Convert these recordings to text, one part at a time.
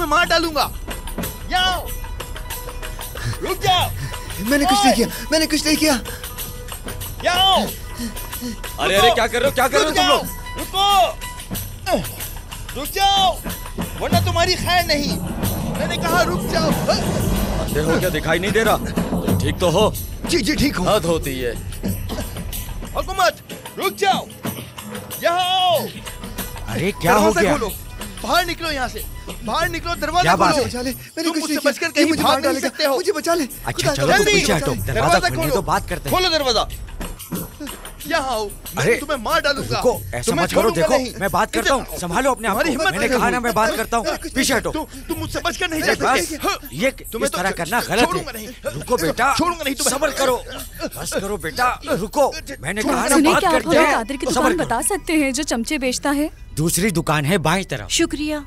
तुम्हें मार डालूंगा। यहाँ रुक जाओ। मैंने कुछ नहीं किया, मैंने कुछ नहीं किया। यहाँ अरे अरे क्या कर रहे हो, क्या कर रहे हो तुम लोग? रुको, रुक जाओ वरना तुम्हारी खैर नहीं। मैंने कहा रुक जाओ। अंधे हो क्या, दिखाई नहीं दे रहा? ठीक तो हो? जी जी ठीक हूँ। हद होती है। हुकूमत रुक जाओ, यहाँ आओ। अरे क्या हो गया? खोलो, बाहर निकलो यहाँ से, बाहर निकलो, दरवाजा क्या बात खोलो। है? बचा ले, मैंने तुम कुछ मुझसे नहीं किया। बचकर कहीं मुझे भाग मार नहीं डालेगा। सकते हो। मुझे बचा ले। अच्छा चलो तुम पीछे हटो, दरवाजा खोलने दो, बात करते हैं। खोलो दरवाजा। यहाँ आओ, अरे, मैं तुम्हें मार डालूंगा। रुको, ऐसा तुम्हें मत करो, छोड़ूंगा देखो नहीं। मैं बात करता हूँ, संभालो अपने आप तुम्हारी को। हिम्मत मैंने नहीं कहा ना होगी। मैं बात करता हूँ, पीछे हटो। तुम मुझसे बचकर नहीं जा अरे बस, सकते। ये तुम्हें इस तरह तो करना गलत छोड़ूंगा है। नहीं। रुको बेटा, छोड़ूंगा नहीं तुम्हें। सब्र करो, बस करो बेटा, रुको। मैंने कहा ना सुनिए, बात क्या आप करते हमें हैं। कादिर की सब्र दुकान करो। बता सकते हैं जो चमचे बेचता है? दूसरी दुकान है बाईं तरफ। शुक्रिया।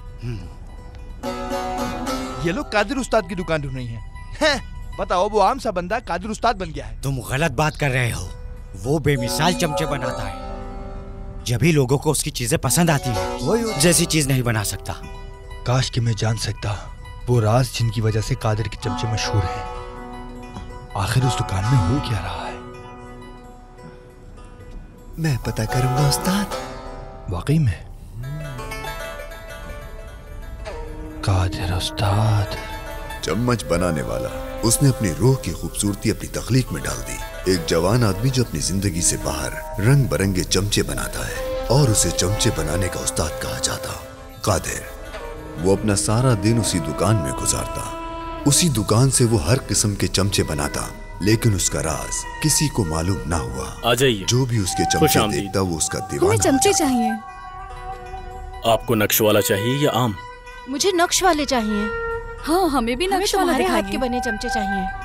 ये लोग कादिर उस्ताद की दुकान ढूंढ रही हैं। बताओ, वो आम सा बंदा कादिर उस्ताद बन गया है। तुम गलत बात कर रहे हो। वो बेमिसाल चमचे बनाता है, जब भी लोगों को उसकी चीजें पसंद आती है। वो जैसी चीज नहीं बना सकता। काश कि मैं जान सकता वो राज जिनकी वजह से कादिर के चमचे मशहूर हैं। आखिर उस दुकान में हो क्या रहा है? मैं पता करूंगा उस्ताद। वाकई में कादिर उस्ताद। चम्मच बनाने वाला, उसने अपनी रूह की खूबसूरती अपनी तख्लीक में डाल दी। एक जवान आदमी जो अपनी जिंदगी से बाहर रंग बिरंगे चमचे बनाता है और उसे चमचे बनाने का उस्ताद कहा जाता। कादिर वो अपना सारा दिन उसी दुकान में गुजारता। उसी दुकान से वो हर किस्म के चमचे बनाता, लेकिन उसका राज किसी को मालूम ना हुआ। आ जाइए। जो भी उसके चमचे देखता वो उसका हमें दीवाना हो चमचे जाता। चाहिए। आपको नक्श वाला चाहिए या आम? मुझे नक्श वाले चाहिए। हाँ, हमें भी हमें नक्श वाला तुम्हारे हाथ के दिखाइए। बने चमचे चाहिए।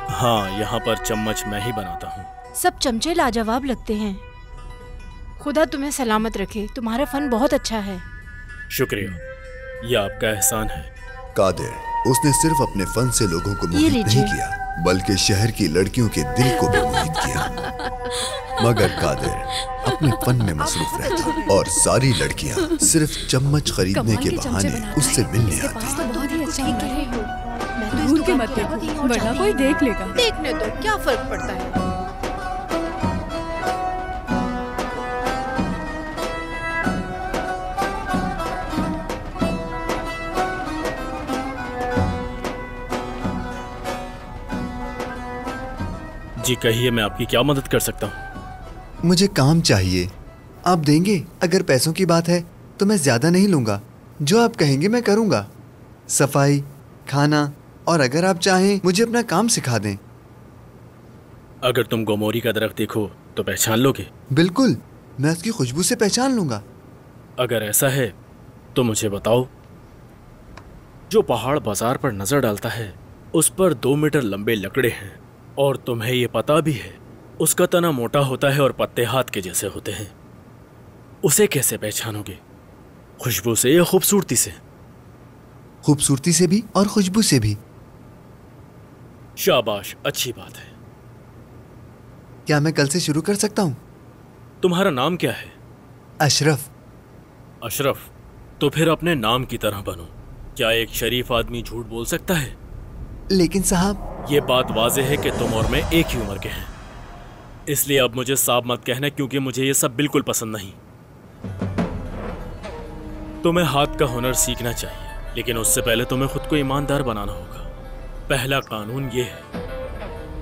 हाँ, यहाँ पर चम्मच मैं ही बनाता हूँ। सब चमचे लाजवाब लगते हैं। खुदा तुम्हें सलामत रखे, तुम्हारा फन बहुत अच्छा है। शुक्रिया, ये आपका एहसान है। कादिर उसने सिर्फ अपने फन से लोगों को ये मोहित लीजिए। नहीं किया, बल्कि शहर की लड़कियों के दिल को भी मोहित किया। मगर कादिर अपने फन में मसरूफ रहता और सारी लड़कियां सिर्फ चम्मच खरीदने कमाल के के चमचे बहाने बनाता उससे है। मिलने इसके आती। पास तो बहुत ही अच्छा ठीक हुनर कह है। रहे हो। मैं तो इस ढूंढ के दुकान मत की देखो, आवाज़ ही और वरना चाहती कोई हूँ। देख लेगा। देखने दो, क्या फर्क पड़ता है। जी कहिए, मैं आपकी क्या मदद कर सकता हूँ? मुझे काम चाहिए, आप देंगे? अगर पैसों की बात है तो मैं ज्यादा नहीं लूंगा। जो आप कहेंगे मैं करूंगा। सफाई, खाना, और अगर आप चाहें मुझे अपना काम सिखा दें। अगर तुम गोमोरी का दरख्त देखो तो पहचान लोगे? बिल्कुल, मैं उसकी खुशबू से पहचान लूंगा। अगर ऐसा है तो मुझे बताओ। जो पहाड़ बाजार पर नजर डालता है उस पर 2 मीटर लंबे लकड़े हैं, और तुम्हें ये पता भी है उसका तना मोटा होता है और पत्ते हाथ के जैसे होते हैं। उसे कैसे पहचानोगे? खुशबू से या खूबसूरती से? खूबसूरती से भी और खुशबू से भी। शाबाश, अच्छी बात है। क्या मैं कल से शुरू कर सकता हूँ? तुम्हारा नाम क्या है? अशरफ। अशरफ, तो फिर अपने नाम की तरह बनो। क्या एक शरीफ आदमी झूठ बोल सकता है? लेकिन साहब, ये बात वाज़ेह है कि तुम और मैं एक ही उम्र के हैं, इसलिए अब मुझे साफ मत कहना, क्योंकि मुझे ये सब बिल्कुल पसंद नहीं। तुम्हें हाथ का हुनर सीखना चाहिए, लेकिन उससे पहले तुम्हें खुद को ईमानदार बनाना होगा। पहला कानून ये है।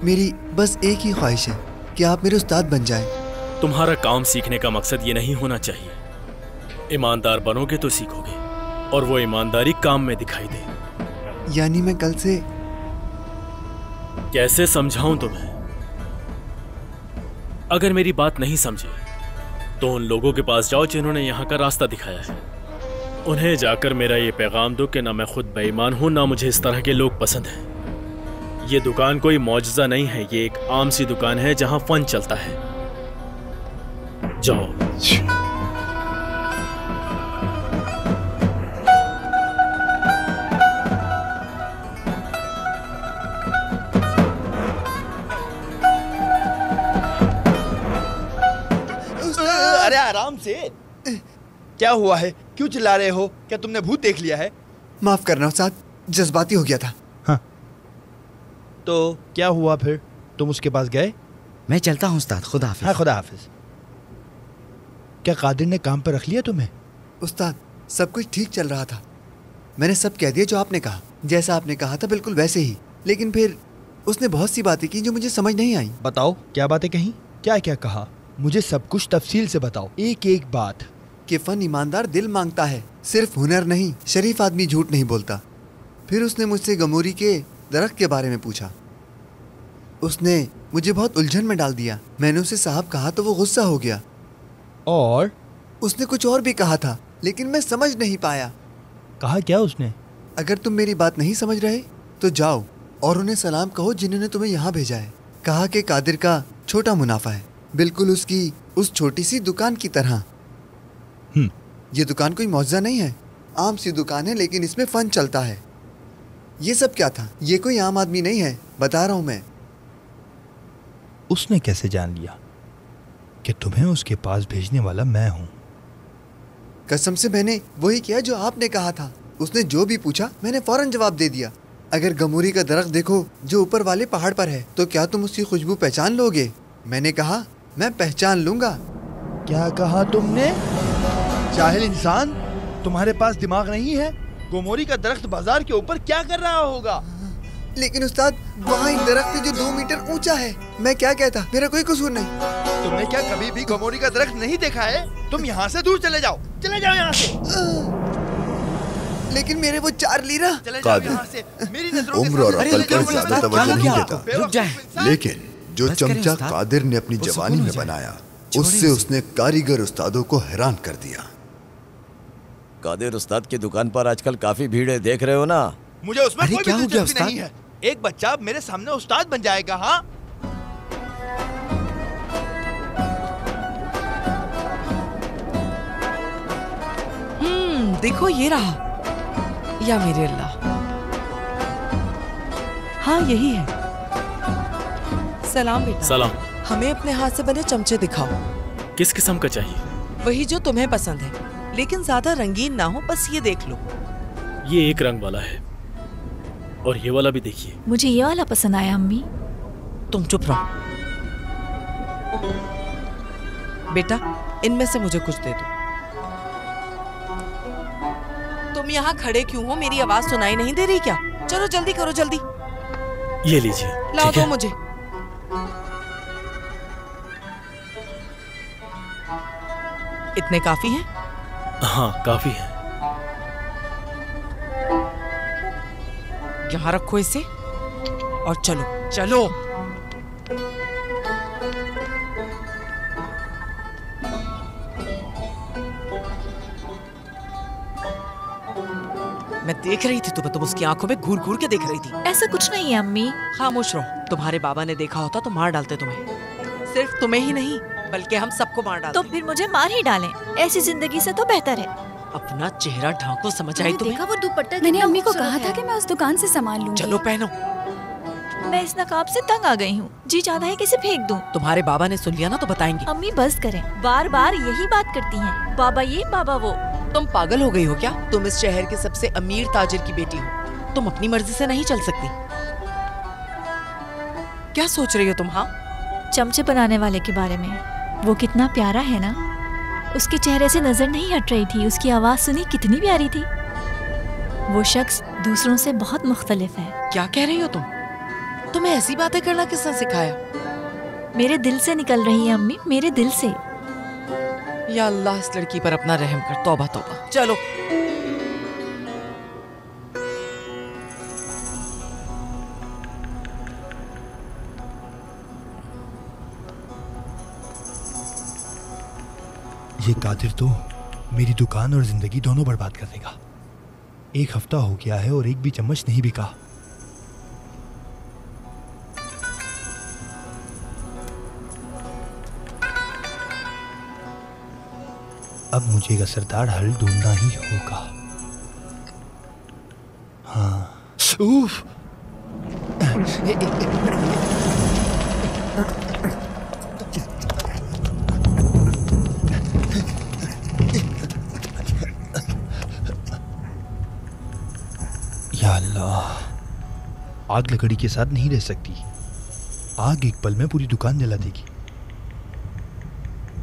मेरी बस एक ही ख्वाहिश है कि आप मेरे उस्ताद बन जाएं। तुम्हारा काम सीखने का मकसद ये नहीं होना चाहिए। ईमानदार बनोगे तो सीखोगे, और वो ईमानदारी काम में दिखाई दे। यानी मैं कल से? कैसे समझाऊं तुम्हें? अगर मेरी बात नहीं समझे तो उन लोगों के पास जाओ जिन्होंने यहाँ का रास्ता दिखाया है। उन्हें जाकर मेरा ये पैगाम दो कि ना मैं खुद बेईमान हूं, ना मुझे इस तरह के लोग पसंद हैं। ये दुकान कोई मौजज़ा नहीं है, ये एक आम सी दुकान है जहां फन चलता है। जाओ। अरे आराम से। क्या हुआ है? क्यों चिल्ला रहे हो? क्या तुमने भूत देख लिया है? माफ करना उस्ताद, जज्बाती हो गया था। हाँ, तो क्या हुआ फिर? तुम उसके पास गए? मैं चलता हूँ उस्ताद, खुदा हाफिज। हाँ, खुदा हाफिज। क्या कादिर ने काम पर रख लिया तुम्हें? उस्ताद, सब कुछ ठीक चल रहा था। मैंने सब कह दिया जो आपने कहा, जैसा आपने कहा था बिल्कुल वैसे ही। लेकिन फिर उसने बहुत सी बातें की जो मुझे समझ नहीं आई। बताओ, क्या बातें कहीं? क्या क्या कहा? मुझे सब कुछ तफसील से बताओ, एक एक बात। कि फन ईमानदार दिल मांगता है, सिर्फ हुनर नहीं। शरीफ आदमी झूठ नहीं बोलता। फिर उसने मुझसे गमूरी के दरख्त के बारे में पूछा। उसने मुझे बहुत उलझन में डाल दिया। मैंने उसे साहब कहा तो वो गुस्सा हो गया। और उसने कुछ और भी कहा था, लेकिन मैं समझ नहीं पाया। कहा क्या उसने? अगर तुम मेरी बात नहीं समझ रहे तो जाओ और उन्हें सलाम कहो जिन्होंने तुम्हें यहाँ भेजा है। कहा कि कादिर का छोटा मुनाफा है, बिल्कुल उसकी उस छोटी सी दुकान की तरह। ये दुकान कोई मौजा नहीं है, आम सी दुकान है, लेकिन इसमें फन चलता है। ये सब क्या था? ये कोई आम आदमी नहीं है, बता रहा हूँ मैं। उसने कैसे जान लिया कि तुम्हें उसके पास भेजने वाला मैं हूँ? कसम से मैंने वही किया जो आपने कहा था। उसने जो भी पूछा मैंने फौरन जवाब दे दिया। अगर गमूरी का दरख्त देखो जो ऊपर वाले पहाड़ पर है, तो क्या तुम उसकी खुशबू पहचान लोगे? मैंने कहा मैं पहचान लूंगा। क्या कहा तुमने? जाहिल इंसान, तुम्हारे पास दिमाग नहीं है? गोमोरी का दरख्त बाजार के ऊपर क्या कर रहा होगा? लेकिन उस्ताद, वहाँ एक दरख्त है जो 2 मीटर ऊंचा है। मैं क्या कहता, मेरा कोई कसूर नहीं। तुमने क्या कभी भी गोमोरी का दरख्त नहीं देखा है? तुम यहाँ से दूर चले जाओ, चले जाओ यहाँ से। लेकिन मेरे वो 4 लीरा। चले जाओ यहाँ से। मेरी नजरों के उम्र और सामने अकल चले पर जाओ। ज्यादा तवज्जो नहीं देता। रुक जाए। लेकिन जो बस करें चमचा उस्ताद। कादिर ने अपनी वो जवानी सुकून हो में जाए। बनाया, छोड़ें उससे इसे। उसने कारीगर उस्तादों को हैरान कर दिया। कादिर उस्ताद की दुकान पर आजकल काफी भीड़ है, देख रहे हो ना? मुझे उसमें अरे कोई क्या भी हो गया दिलचस्पी नहीं है। एक बच्चा मेरे सामने उस्ताद बन जाएगा? हाँ, देखो ये रहा। या मेरे अल्लाह, हाँ यही है। सलाम बेटा। सलाम। हमें अपने हाथ से बने चमचे दिखाओ। किस किस्म का चाहिए? वही जो तुम्हें पसंद है, लेकिन ज्यादा रंगीन ना हो, बस ये देख लो। ये एक रंग वाला है, और ये वाला भी देखिए। मुझे ये वाला पसंद आया अम्मी। तुम चुप रहो बेटा, इनमें से मुझे कुछ दे दो। तुम यहाँ खड़े क्यों हो? मेरी आवाज सुनाई नहीं दे रही क्या? चलो जल्दी करो, जल्दी ये लीजिए। लाओ, ठीक दो है? मुझे। इतने काफी हैं? हाँ, काफी है। यहाँ रखो इसे और चलो चलो। मैं देख रही थी तुम्हें, तुम उसकी आंखों में घूर घूर के देख रही थी। ऐसा कुछ नहीं है अम्मी। खामोश रहो। तुम्हारे बाबा ने देखा होता तो मार डालते तुम्हें। सिर्फ तुम्हें ही नहीं, बल्कि हम सबको मार डालते। तो फिर मुझे मार ही डालें। ऐसी जिंदगी से तो बेहतर है। अपना चेहरा ढांको, समझ आई तुम्हें? देखा वो दुपट्टा? मैंने अम्मी को कहा था कि मैं उस दुकान से सामान लूंगी। चलो पहनो। मैं इस नकाब से तंग आ गई हूँ। जी चाहता है कि इसे फेंक दूं। तुम्हारे बाबा ने सुन लिया ना तो बताएंगे। अम्मी बस करें, बार बार यही बात करती हैं। बाबा ये बाबा वो। तुम पागल हो गई हो क्या? तुम इस शहर के सबसे अमीर ताजिर की बेटी हो, तुम अपनी मर्जी से नहीं चल सकती। क्या सोच रही हो तुम? हाँ, चमचे बनाने वाले के बारे में। वो कितना प्यारा है ना। उसके चेहरे से नजर नहीं हट रही थी। उसकी आवाज सुनी कितनी प्यारी थी। वो शख्स दूसरों से बहुत मुख्तलिफ है। क्या कह रही हो तुम? तुम्हें ऐसी बातें करना किसने सिखाया? मेरे दिल से निकल रही है अम्मी, मेरे दिल से। या अल्लाह, इस लड़की पर अपना रहम कर। तौबा तौबा। चलो ये कादिर तो मेरी दुकान और जिंदगी दोनों बर्बाद कर देगा। 1 हफ्ता हो गया है और एक भी चम्मच नहीं बिका। अब मुझे एक असरदार हल ढूंढना ही होगा। हाँ, उफ। अल्लाह, आग लकड़ी के साथ नहीं रह सकती। आग एक पल में पूरी दुकान जला देगी।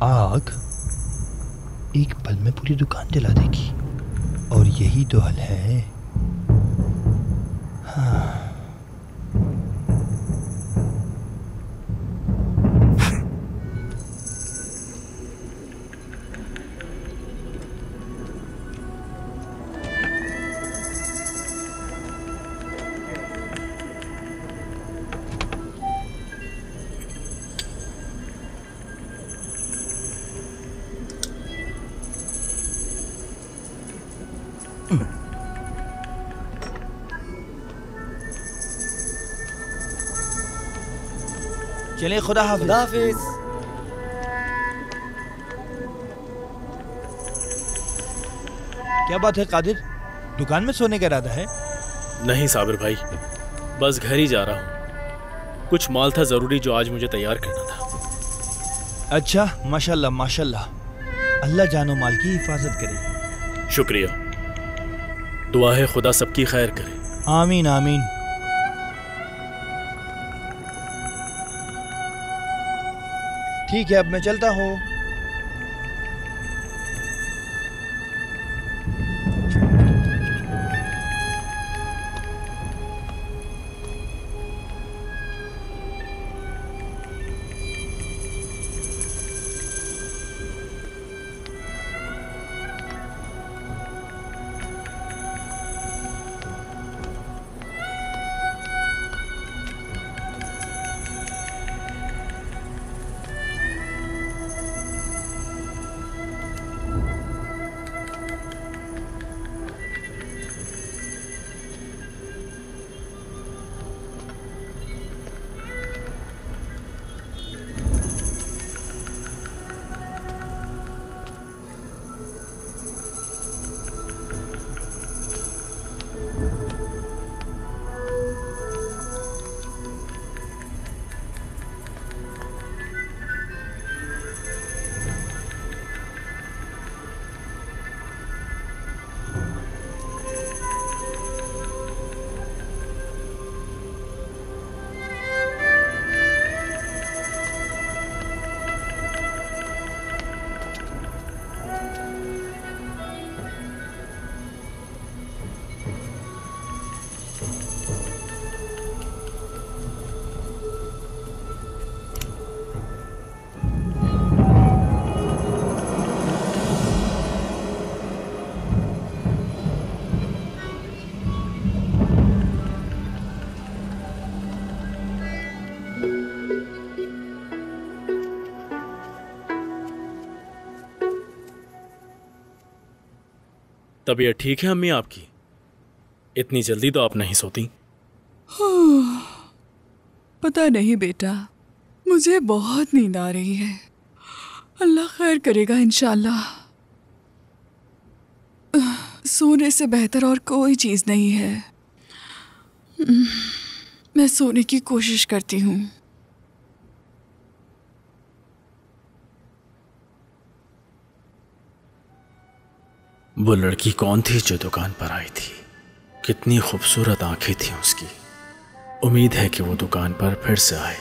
आग एक पल में पूरी दुकान जला देगी, और यही तो हल है। हाँ। चलिए, खुदा हाफिज। खुदा हाफिज। क्या बात है कादिर, दुकान में सोने का इरादा है? नहीं साबिर भाई, बस घर ही जा रहा हूँ। कुछ माल था जरूरी जो आज मुझे तैयार करना था। अच्छा, माशाल्लाह माशाल्लाह, अल्लाह जानो माल की हिफाजत करे। शुक्रिया, दुआ है खुदा सबकी खैर करे। आमीन आमीन। ठीक है, अब मैं चलता हूँ। तबीयत ठीक है अम्मी आपकी? इतनी जल्दी तो आप नहीं सोती। पता नहीं बेटा, मुझे बहुत नींद आ रही है। अल्लाह खैर करेगा इंशाल्लाह। सोने से बेहतर और कोई चीज़ नहीं है। मैं सोने की कोशिश करती हूँ। वो लड़की कौन थी जो दुकान पर आई थी? कितनी खूबसूरत आंखें थी उसकी। उम्मीद है कि वो दुकान पर फिर से आए।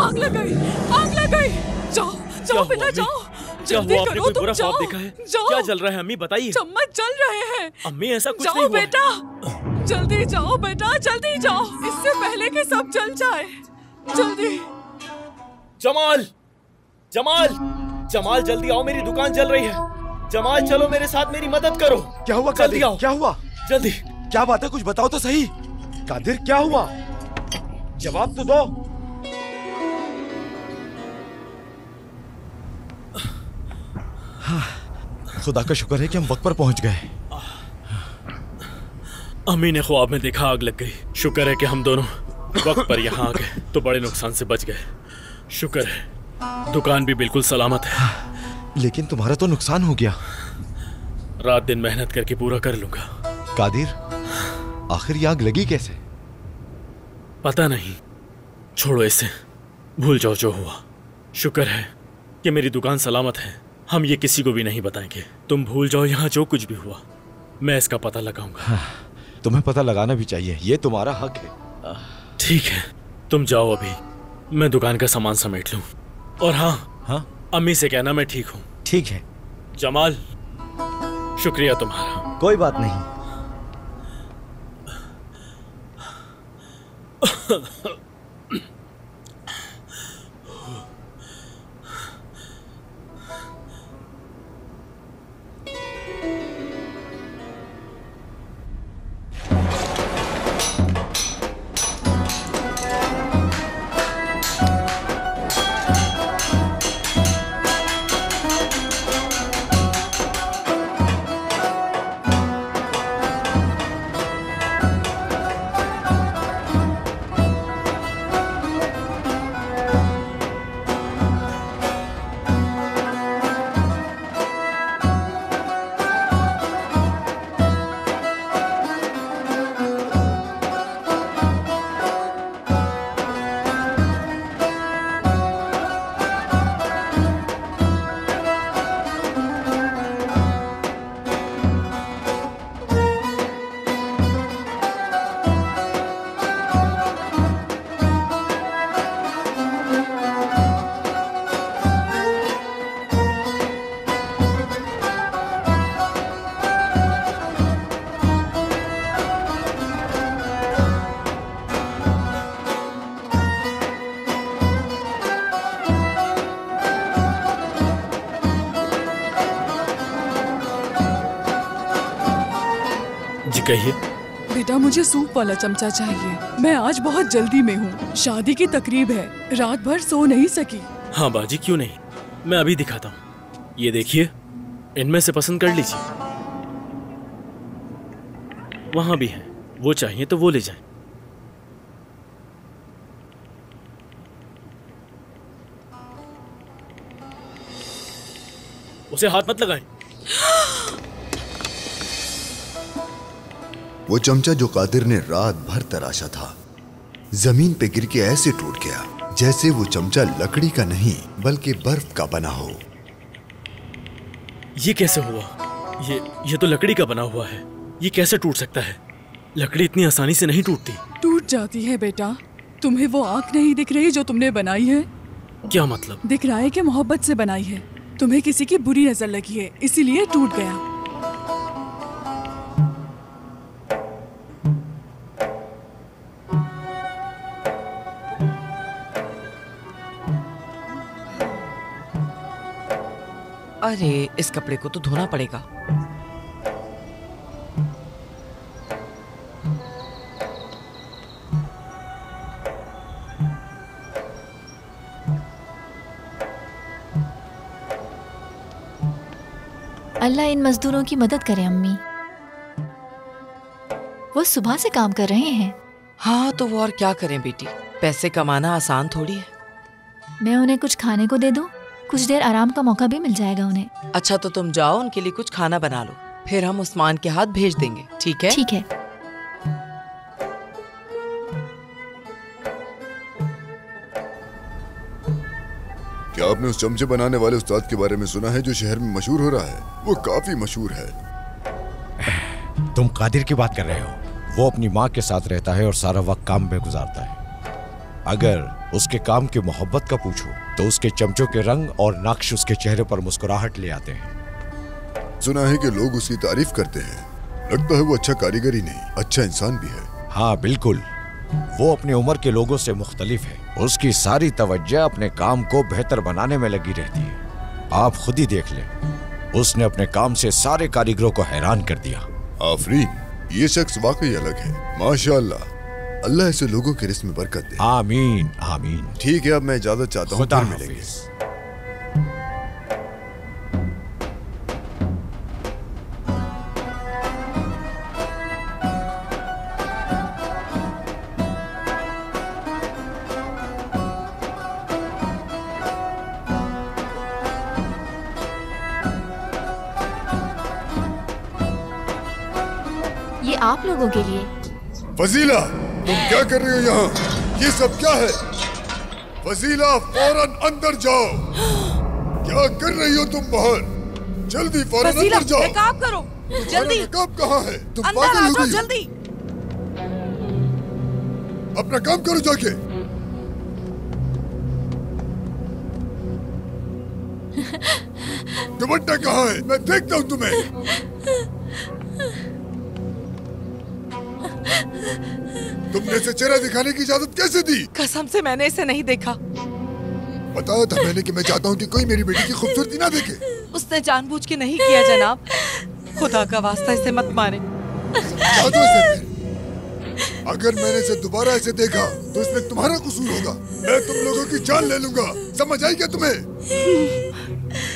आग लग गई, आग लग गई। जाओ जाओ बेटा जाओ, जल्दी करो, कोई तुम बुरा जाओ, ख्वाब देखा है? जाओ। क्या चल रहा है अम्मी, बताइए। चम्मच जल रहे हैं। अम्मी ऐसा कुछ जाओ नहीं हुआ। बेटा, जल्दी जाओ बेटा, जल्दी जाओ, इससे पहले कि सब जल जाए। जल्दी। जमाल, जमाल, जमाल जल्दी आओ, मेरी दुकान जल रही है। जमाल चलो मेरे साथ, मेरी मदद करो। क्या हुआ जल्दी कादिर? आओ, क्या हुआ? जल्दी। क्या बात है, कुछ बताओ तो सही। कादिर क्या हुआ, जवाब तो दो। हाँ, खुदा का शुक्र है कि हम वक्त पर पहुंच गए। अम्मी ने ख्वाब में देखा आग लग गई। शुक्र है कि हम दोनों वक्त पर यहाँ आ गए तो बड़े नुकसान से बच गए। शुक्र है दुकान भी बिल्कुल सलामत है। लेकिन तुम्हारा तो नुकसान हो गया। रात दिन मेहनत करके पूरा कर लूंगा। कादिर, आखिर ये आग लगी कैसे? पता नहीं, छोड़ो इसे, भूल जाओ जो हुआ। शुक्र है कि मेरी दुकान सलामत है। हम ये किसी को भी नहीं बताएंगे। तुम भूल जाओ यहाँ जो कुछ भी हुआ, मैं इसका पता लगाऊंगा। हाँ, तुम्हें पता लगाना भी चाहिए, ये तुम्हारा हक है। ठीक है, तुम जाओ, अभी मैं दुकान का सामान समेट लूं। और हाँ, अम्मी से कहना मैं ठीक हूँ। ठीक है। जमाल, शुक्रिया तुम्हारा। कोई बात नहीं। कहिए। बेटा, मुझे सूप वाला चमचा चाहिए। मैं आज बहुत जल्दी में हूँ, शादी की तकरीब है, रात भर सो नहीं सकी। हाँ बाजी, क्यों नहीं, मैं अभी दिखाता हूँ। ये देखिए, इनमें से पसंद कर लीजिए। वहां भी है, वो चाहिए तो वो ले जाएं। उसे हाथ मत लगाएं। वो चमचा जो कादिर ने रात भर तराशा था, जमीन पे गिर के ऐसे टूट गया जैसे वो चमचा लकड़ी का नहीं बल्कि बर्फ का बना हो। ये कैसे हुआ? ये तो लकड़ी का बना हुआ है, ये कैसे टूट सकता है? लकड़ी इतनी आसानी से नहीं टूटती। टूट जाती है बेटा। तुम्हें वो आंख नहीं दिख रही जो तुमने बनाई है? क्या मतलब? दिख रहा है कि मोहब्बत से बनाई है। तुम्हें किसी की बुरी नजर लगी है, इसीलिए टूट गया। अरे, इस कपड़े को तो धोना पड़ेगा। अल्लाह इन मजदूरों की मदद करे अम्मी। वो सुबह से काम कर रहे हैं। हाँ, तो वो और क्या करें बेटी, पैसे कमाना आसान थोड़ी है। मैं उन्हें कुछ खाने को दे दूं, कुछ देर आराम का मौका भी मिल जाएगा उन्हें। अच्छा, तो तुम जाओ, उनके लिए कुछ खाना बना लो, फिर हम उस्मान के हाथ भेज देंगे। ठीक है? ठीक है। क्या आपने उस चमचे बनाने वाले उस्ताद के बारे में सुना है जो शहर में मशहूर हो रहा है? वो काफी मशहूर है। तुम कादिर की बात कर रहे हो? वो अपनी माँ के साथ रहता है और सारा वक्त काम में गुजारता है। अगर उसके काम की मोहब्बत का पूछो तो उसके चमचों के रंग और नक्श उसके चेहरे पर मुस्कुराहट ले आते हैं। सुना है कि लोग उसकी तारीफ करते हैं। लगता है वो अच्छा कारीगर ही नहीं, अच्छा इंसान भी है। हाँ बिल्कुल, वो अपनी उम्र के लोगों से मुख्तलिफ है। उसकी सारी तवज्जो अपने काम को बेहतर बनाने में लगी रहती है। आप खुद ही देख लें, उसने अपने काम से सारे कारीगरों को हैरान कर दिया। आफरीन, ये शख्स वाकई अलग है, माशाअल्लाह। अल्लाह ऐसे लोगों के रिस्क में बरकत दे। आमीन आमीन। ठीक है, अब मैं इजाजत चाहता हूँ, खुदा फिर मिलेंगे। ये आप लोगों के लिए। फजीला, तुम क्या कर रही हो यहाँ? ये सब क्या है? फजीला, फौरन अंदर जाओ। क्या कर रही हो तुम बाहर? जल्दी फौरन अंदर जाओ। नकाब करो, जल्दी। नकाब कहाँ है? तुम अंदर पागल आ हो जाओ गई? जल्दी। अपना काम करो जाके। दुपट्टा कहाँ है? मैं देखता हूँ तुम्हें। तुमने इसे चेहरा दिखाने की इजाजत कैसे दी? कसम से मैंने इसे नहीं देखा। बताया था मैंने कि मैं चाहता हूँ कि कोई मेरी बेटी की खूबसूरती ना देखे। उसने जानबूझ के नहीं किया जनाब। खुदा का वास्ता इसे मत मारे। समझा दो इसे फिर। अगर मैंने इसे दोबारा ऐसे देखा तो इसमें तुम्हारा कसूर होगा। मैं तुम लोगों की जान ले लूंगा। समझ आई क्या तुम्हें?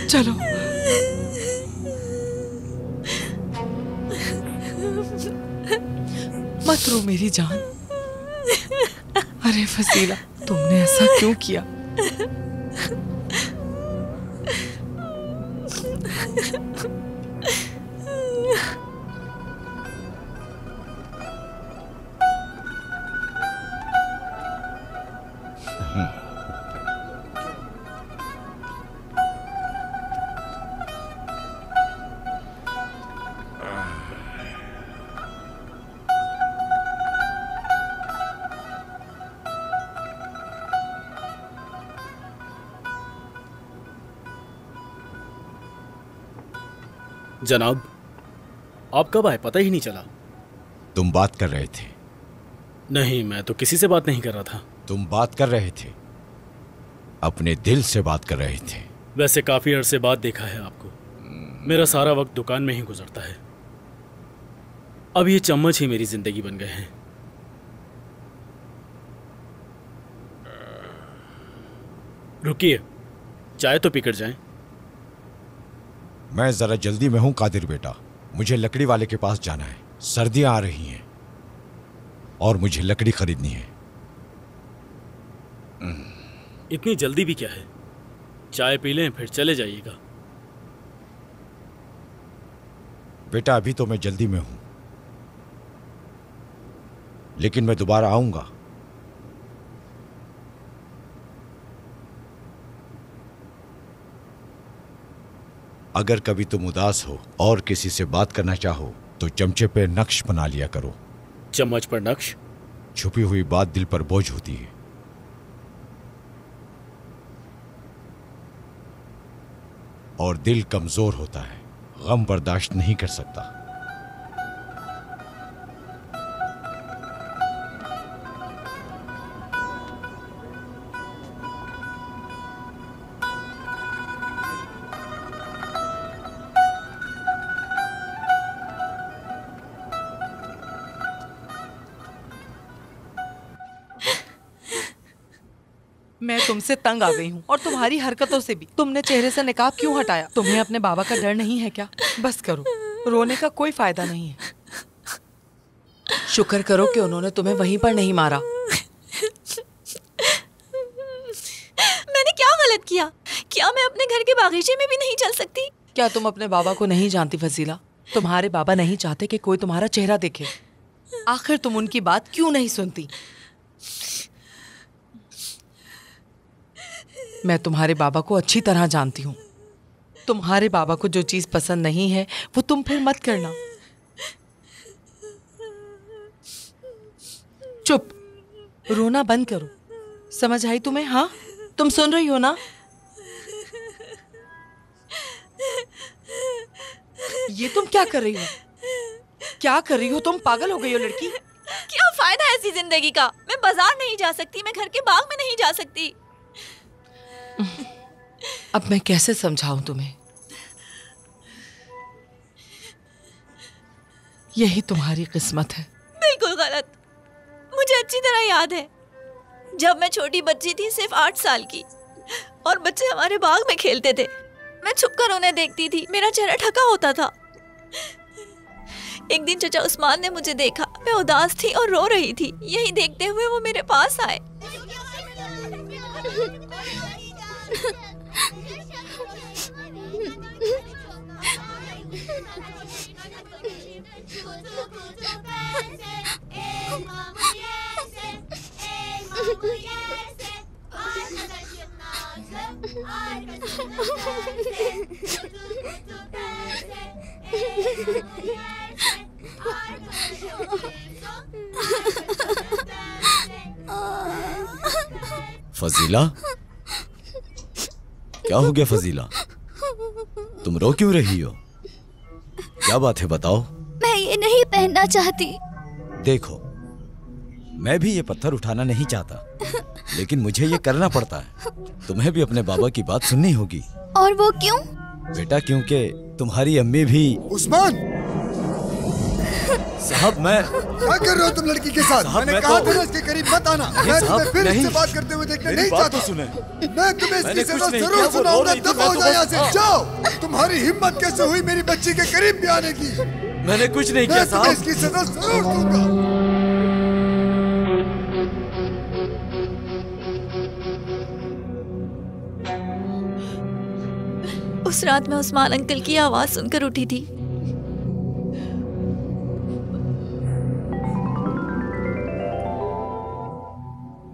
चलो। मत रो मेरी जान। अरे फसीला, तुमने ऐसा क्यों किया? जनाब, आप कब आए पता ही नहीं चला। तुम बात कर रहे थे? नहीं, मैं तो किसी से बात नहीं कर रहा था। तुम बात कर रहे थे, अपने दिल से बात कर रहे थे। वैसे काफी अरसे बाद देखा है आपको। मेरा सारा वक्त दुकान में ही गुजरता है। अब ये चम्मच ही मेरी जिंदगी बन गए हैं। रुकिए, चाय तो पीकर जाएं। मैं जरा जल्दी में हूं कादिर बेटा, मुझे लकड़ी वाले के पास जाना है। सर्दियां आ रही हैं और मुझे लकड़ी खरीदनी है। इतनी जल्दी भी क्या है? चाय पी लें फिर चले जाइएगा। बेटा अभी तो मैं जल्दी में हूं, लेकिन मैं दोबारा आऊंगा। अगर कभी तुम उदास हो और किसी से बात करना चाहो तो चमचे पे नक्श बना लिया करो। चम्मच पर नक्श? छुपी हुई बात दिल पर बोझ होती है। और दिल कमजोर होता है, गम बर्दाश्त नहीं कर सकता। मैं तुमसे तंग आ गई हूँ और तुम्हारी हरकतों से भी। तुमने चेहरे से निकाब क्यों हटाया? तुम्हें अपने बाबा का डर नहीं है क्या? बस करो, रोने का कोई फायदा नहीं है। शुक्र करो कि उन्होंने तुम्हें वहीं पर नहीं मारा। मैंने क्या गलत किया? क्या मैं अपने घर के बागीचे में भी नहीं चल सकती? क्या तुम अपने बाबा को नहीं जानती फजीला? तुम्हारे बाबा नहीं चाहते कि कोई तुम्हारा चेहरा देखे। आखिर तुम उनकी बात क्यों नहीं सुनती? मैं तुम्हारे बाबा को अच्छी तरह जानती हूँ। तुम्हारे बाबा को जो चीज पसंद नहीं है वो तुम फिर मत करना। चुप, रोना बंद करो। समझ आई तुम्हें? हाँ, तुम सुन रही हो ना? ये तुम क्या कर रही हो? क्या कर रही हो तुम? पागल हो गई हो लड़की? क्या फायदा है ऐसी जिंदगी का? मैं बाजार नहीं जा सकती, मैं घर के बाग में नहीं जा सकती। अब मैं कैसे समझाऊं तुम्हें? यही तुम्हारी किस्मत है। बिल्कुल गलत। मुझे अच्छी तरह याद है जब मैं छोटी बच्ची थी, सिर्फ 8 साल की, और बच्चे हमारे बाग में खेलते थे। मैं छुपकर उन्हें देखती थी। मेरा चेहरा ढका होता था। एक दिन चचा उस्मान ने मुझे देखा। मैं उदास थी और रो रही थी। यही देखते हुए वो मेरे पास आए। फजीला, क्या हो गया फजीला? तुम रो क्यों रही हो? क्या बात है, बताओ। मैं ये नहीं पहनना चाहती। देखो, मैं भी ये पत्थर उठाना नहीं चाहता, लेकिन मुझे ये करना पड़ता है। तुम्हें भी अपने बाबा की बात सुननी होगी। और वो क्यों? बेटा, क्योंकि तुम्हारी अम्मी भी। उस्मान! साहब, मैं क्या कर रहे हो तुम लड़की के साथ? मैंने कहा था ना इसके करीब मत आना। मैं तुम्हें फिर इससे बात करते हुए देखना नहीं चाहता। सुने, मैं तुम्हें इसकी सजा जरूर सुनाऊंगा। दफा हो जाओ यहाँ से, जाओ। तुम्हारी हिम्मत कैसे हुई मेरी बच्ची के करीब भी आने की? मैंने कुछ नहीं किया साहब। मैं इसकी सजा जरूर दूंगा। उस रात मैं उस्मान अंकल की आवाज सुनकर उठी थी।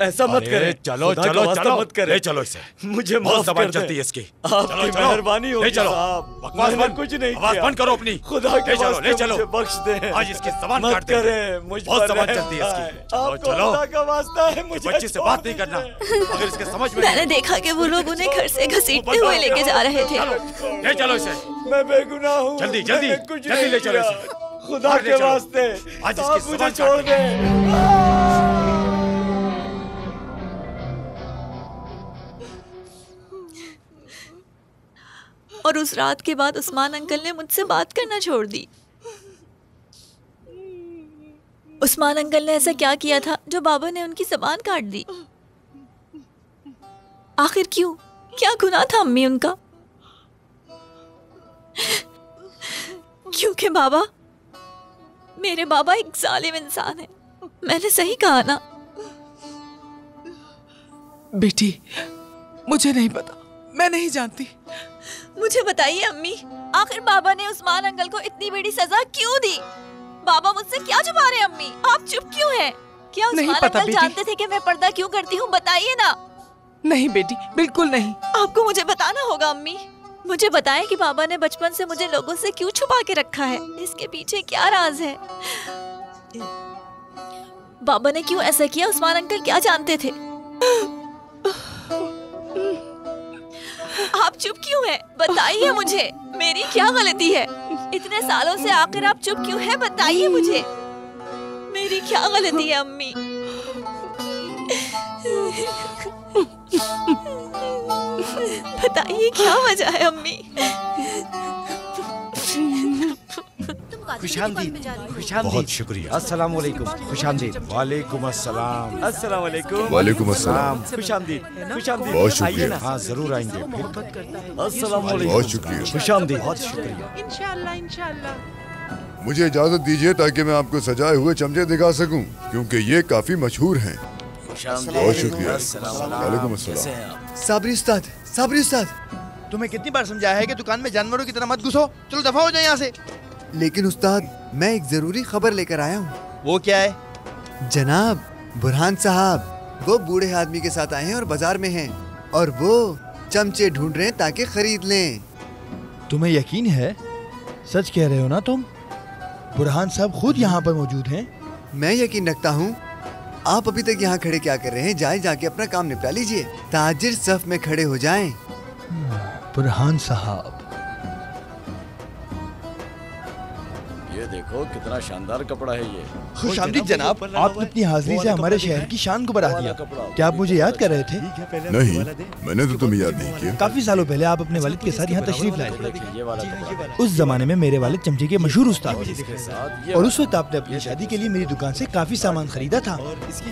ऐसा मत करे। चलो चलो चलो, मत करे। ले चलो इसे। मुझे बहुत जबान चलती है इसकी। आपकी मेहरबानी होगी चलो, साहब। मैंने कुछ नहीं आवाज किया। बंद करो अपनी। खुदा के ले चलो मुझे बख्श दे। आज इसकी जबान मत काट देंगे। करे, मुझ बहुत पर जबान रहम चलती है इसकी। आए। चलो आपको चलो, खुदा का वास्ता है, मुझे बच्ची से बात नहीं करना अगर इसके समझ में मैंने देखा कि वो लोग उन्हें घर से घसीटते हुए लेके जा रहे थे। ले चलो इसे। मैं बेगुनाह हूँ। जल्दी जल्दी जल्दी ले चलो इसे। खुदा के वास्ते आज आप इसकी मुझे जबान छोड़ काट देंगे। दे। और उस रात के बाद उस्मान अंकल ने मुझसे बात करना छोड़ दी। उस्मान अंकल ने ऐसा क्या किया था जो बाबा ने उनकी ज़बान काट दी? आखिर क्यों? क्या गुनाह था अम्मी उनका? क्योंकि बाबा, मेरे बाबा एक जालिम इंसान है। मैंने सही कहा ना? बेटी, मुझे नहीं पता, मैं नहीं जानती। मुझे बताइए अम्मी, आखिर बाबा ने उस्मान अंकल को इतनी बड़ी सजा क्यों दी? बाबा मुझसे क्या छुपा रहे हैं अम्मी? आप चुप क्यों हैं? क्या नहीं उस्मान पता अंकल बेटी। जानते थे कि मैं पर्दा क्यों करती हूँ? बताइए ना। नहीं बेटी, बिल्कुल नहीं। आपको मुझे बताना होगा अम्मी। मुझे बताएं कि बाबा ने बचपन से मुझे लोगों से क्यों छुपा के रखा है? इसके पीछे क्या राज है? बाबा ने क्यों ऐसा किया? उस्मान अंकल क्या जानते थे? आप चुप क्यों हैं? बताइए मुझे, मेरी क्या गलती है? इतने सालों से आखिर आप चुप क्यों हैं? बताइए मुझे, मेरी क्या गलती है अम्मी? बताइए क्या वजह है अम्मी? खुशामदीद, खुशामदीद। बहुत शुक्रिया। अस्सलाम वालेकुम। खुशामदीद। वालेकुम अस्सलाम। अस्सलाम वालेकुम। वालेकुम अस्सलाम। खुशामदीद, खुशामदीद। बहुत शुक्रिया। आइए ना। हाँ, जरूर आएंगे। अस्सलाम वालेकुम। बहुत शुक्रिया। खुशामदीद। बहुत शुक्रिया। इंशाल्लाह इंशाल्लाह। मुझे इजाजत दीजिए ताकि मैं आपको सजाए हुए चमचे दिखा सकूं, क्योंकि ये काफी मशहूर हैं। बहुत शुक्रिया। वालेकुम अस्सलाम। साबरी उस्ताद, साबरी उस्ताद। तुम्हें कितनी बार समझाया है कि दुकान में जानवरों की तरह मत घुसो? चलो दफा हो जाए यहाँ से। लेकिन उस्ताद, मैं एक जरूरी खबर लेकर आया हूँ। वो क्या है? जनाब, बुरहान साहब वो बूढ़े आदमी के साथ आए हैं और बाजार में हैं, और वो चमचे ढूंढ रहे हैं ताकि खरीद लें। तुम्हें यकीन है? सच कह रहे हो ना तुम? बुरहान साहब खुद यहाँ पर मौजूद हैं? मैं यकीन रखता हूँ। आप अभी तक यहाँ खड़े क्या कर रहे हैं? जाए जाके अपना काम निपटा लीजिए। ताजिर सफ में खड़े हो जाएं। बुरहान साहब, ये देखो कितना शानदार कपड़ा है ये। खुश आमदीद जनाब, आपने अपनी हाजिरी से हमारे शहर की शान को बढ़ा दिया। क्या आप मुझे याद कर रहे थे? नहीं, मैंने तो तुम्हें याद नहीं किया। काफी सालों पहले आप अपने वालिद के साथ यहाँ तशरीफ लाए थे। उस जमाने में मेरे वालिद चमचे के मशहूर उस्ताद थे और उस वक्त आपने अपनी शादी के लिए मेरी दुकान से काफी सामान खरीदा था।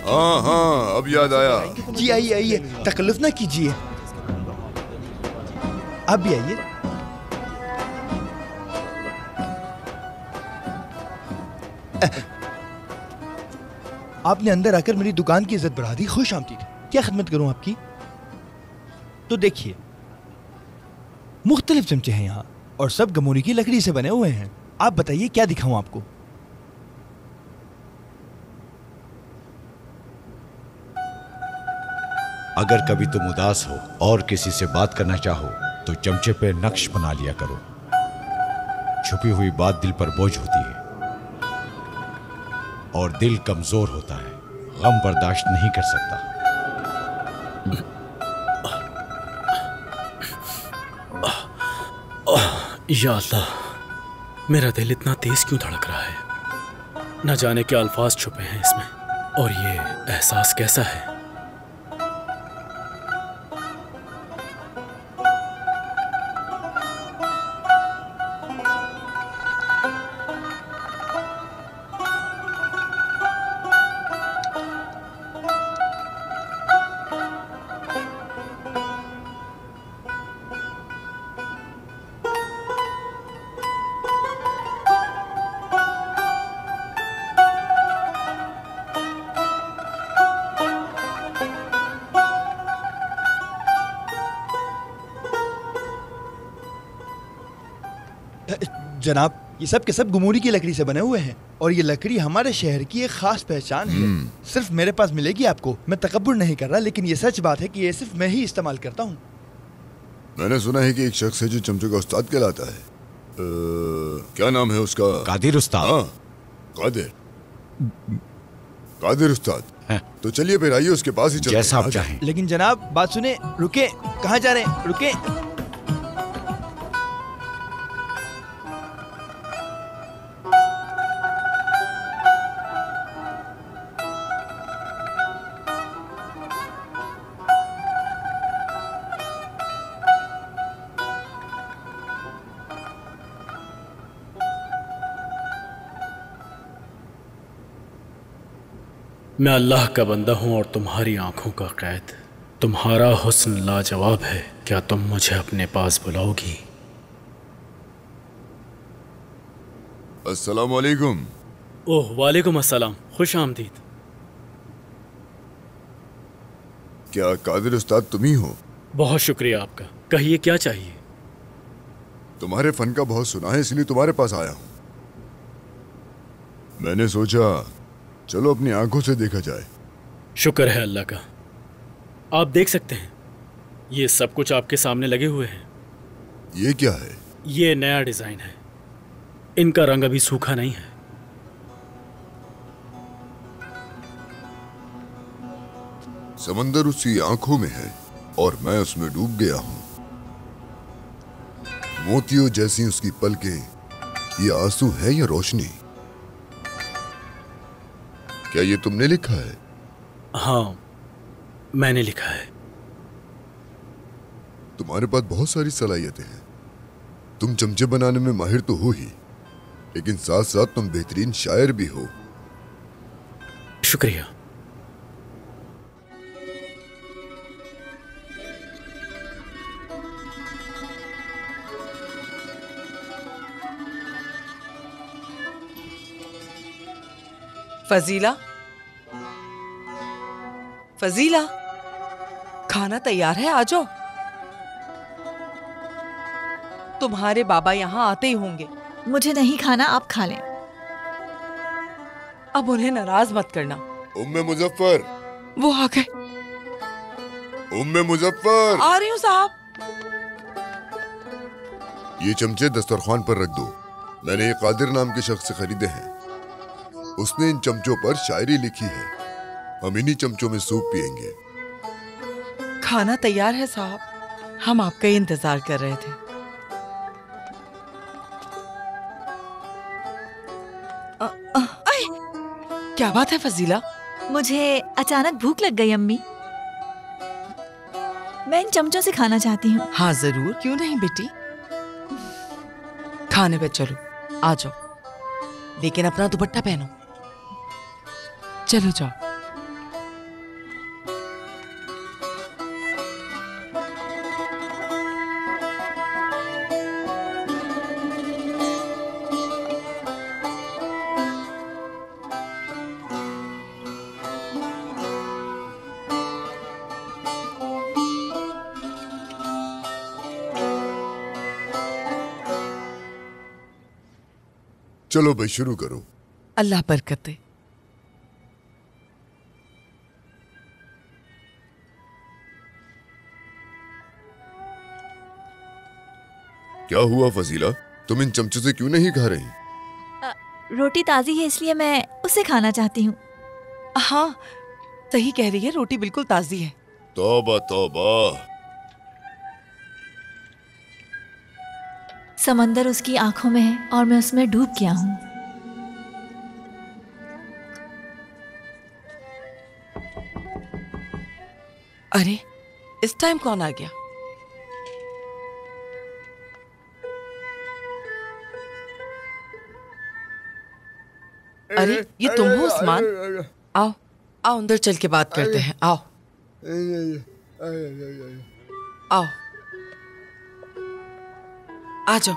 हाँ हाँ, अब याद आया। जी आइए आइए, तकल्लुफ न कीजिए, आप भी आइए। आपने अंदर आकर मेरी दुकान की इज्जत बढ़ा दी। खुश आमदीद। क्या खिदमत करूं आपकी? तो देखिए, मुख्तलिफ चमचे हैं यहाँ और सब गमोरी की लकड़ी से बने हुए हैं। आप बताइए क्या दिखाऊं आपको? अगर कभी तुम उदास हो और किसी से बात करना चाहो तो चमचे पे नक्श बना लिया करो। छुपी हुई बात दिल पर बोझ होती है और दिल कमजोर होता है, गम बर्दाश्त नहीं कर सकता। या अल्लाह, मेरा दिल इतना तेज क्यों धड़क रहा है? न जाने क्या अल्फाज छुपे हैं इसमें, और ये एहसास कैसा है? जनाब, ये सब के सब गमूरी की लकड़ी से बने हुए हैं और ये लकड़ी हमारे शहर की एक खास पहचान है। सिर्फ मेरे पास मिलेगी आपको। मैं तकब्बुर नहीं कर रहा, लेकिन ये सच बात है कि ये सिर्फ मैं ही इस्तेमाल करता हूँ। मैंने सुना है कि एक शख्स है जो चमचों का उस्ताद कहलाता है। क्या नाम है उसका? कादिर उस्ताद। हाँ, कादिर उस्ताद। तो चलिए फिर आइए उसके पास ही चलते हैं। जैसा आप चाहें। लेकिन जनाब बात सुने, रुके। कहाँ जा रहे हैं? रुके। मैं अल्लाह का बंदा हूँ और तुम्हारी आंखों का कैद। तुम्हारा हुस्न लाजवाब है, क्या तुम मुझे अपने पास बुलाओगी? अस्सलाम वालेकुम। ओह वालेकुम अस्सलाम, खुश आमदीद। क्या कादिर उस्ताद तुम ही हो? बहुत शुक्रिया आपका। कहिए क्या चाहिए? तुम्हारे फन का बहुत सुना है, इसलिए तुम्हारे पास आया हूँ। मैंने सोचा चलो अपनी आंखों से देखा जाए। शुक्र है अल्लाह का। आप देख सकते हैं, ये सब कुछ आपके सामने लगे हुए हैं। ये क्या है? ये नया डिजाइन है। इनका रंग अभी सूखा नहीं है। समंदर उसकी आंखों में है और मैं उसमें डूब गया हूं। मोतियों जैसी उसकी पलकें, ये आंसू है या रोशनी? क्या ये तुमने लिखा है? हाँ, मैंने लिखा है। तुम्हारे पास बहुत सारी सलाहियतें हैं। तुम चमचे बनाने में माहिर तो हो ही, लेकिन साथ साथ तुम बेहतरीन शायर भी हो। शुक्रिया। फजीला, फजीला, खाना तैयार है, आ जाओ। तुम्हारे बाबा यहाँ आते ही होंगे। मुझे नहीं खाना, आप खा लें। अब उन्हें नाराज मत करना। उम्मे मुजफ्फर, वो आ गए। उम्मे मुजफ्फर, आ रही हूँ साहब। ये चमचे दस्तरखान पर रख दो। मैंने ये कादिर नाम के शख्स से खरीदे हैं। उसने इन चमचों पर शायरी लिखी है। हम इन्हीं चमचों में सूप पिएंगे। खाना तैयार है साहब, हम आपका इंतजार कर रहे थे। क्या बात है फजीला? मुझे अचानक भूख लग गई अम्मी। मैं इन चमचों से खाना चाहती हूँ। हाँ जरूर, क्यों नहीं बेटी। खाने पे चलो, आ जाओ, लेकिन अपना दुपट्टा पहनो। चलो जाओ। चलो भाई शुरू करो। अल्लाह बरकत दे। क्या हुआ फजीला, तुम इन चमचों से क्यों नहीं खा रही? रोटी ताज़ी है इसलिए मैं उसे खाना चाहती हूँ। हाँ सही कह रही है, रोटी बिल्कुल ताज़ी है। तौबा तौबा। समंदर उसकी आंखों में है और मैं उसमें डूब गया हूँ। अरे इस टाइम कौन आ गया? अरे ये तुम हो उस्मान? आओ आओ अंदर चल के बात करते हैं। आओ आओ आ जाओ।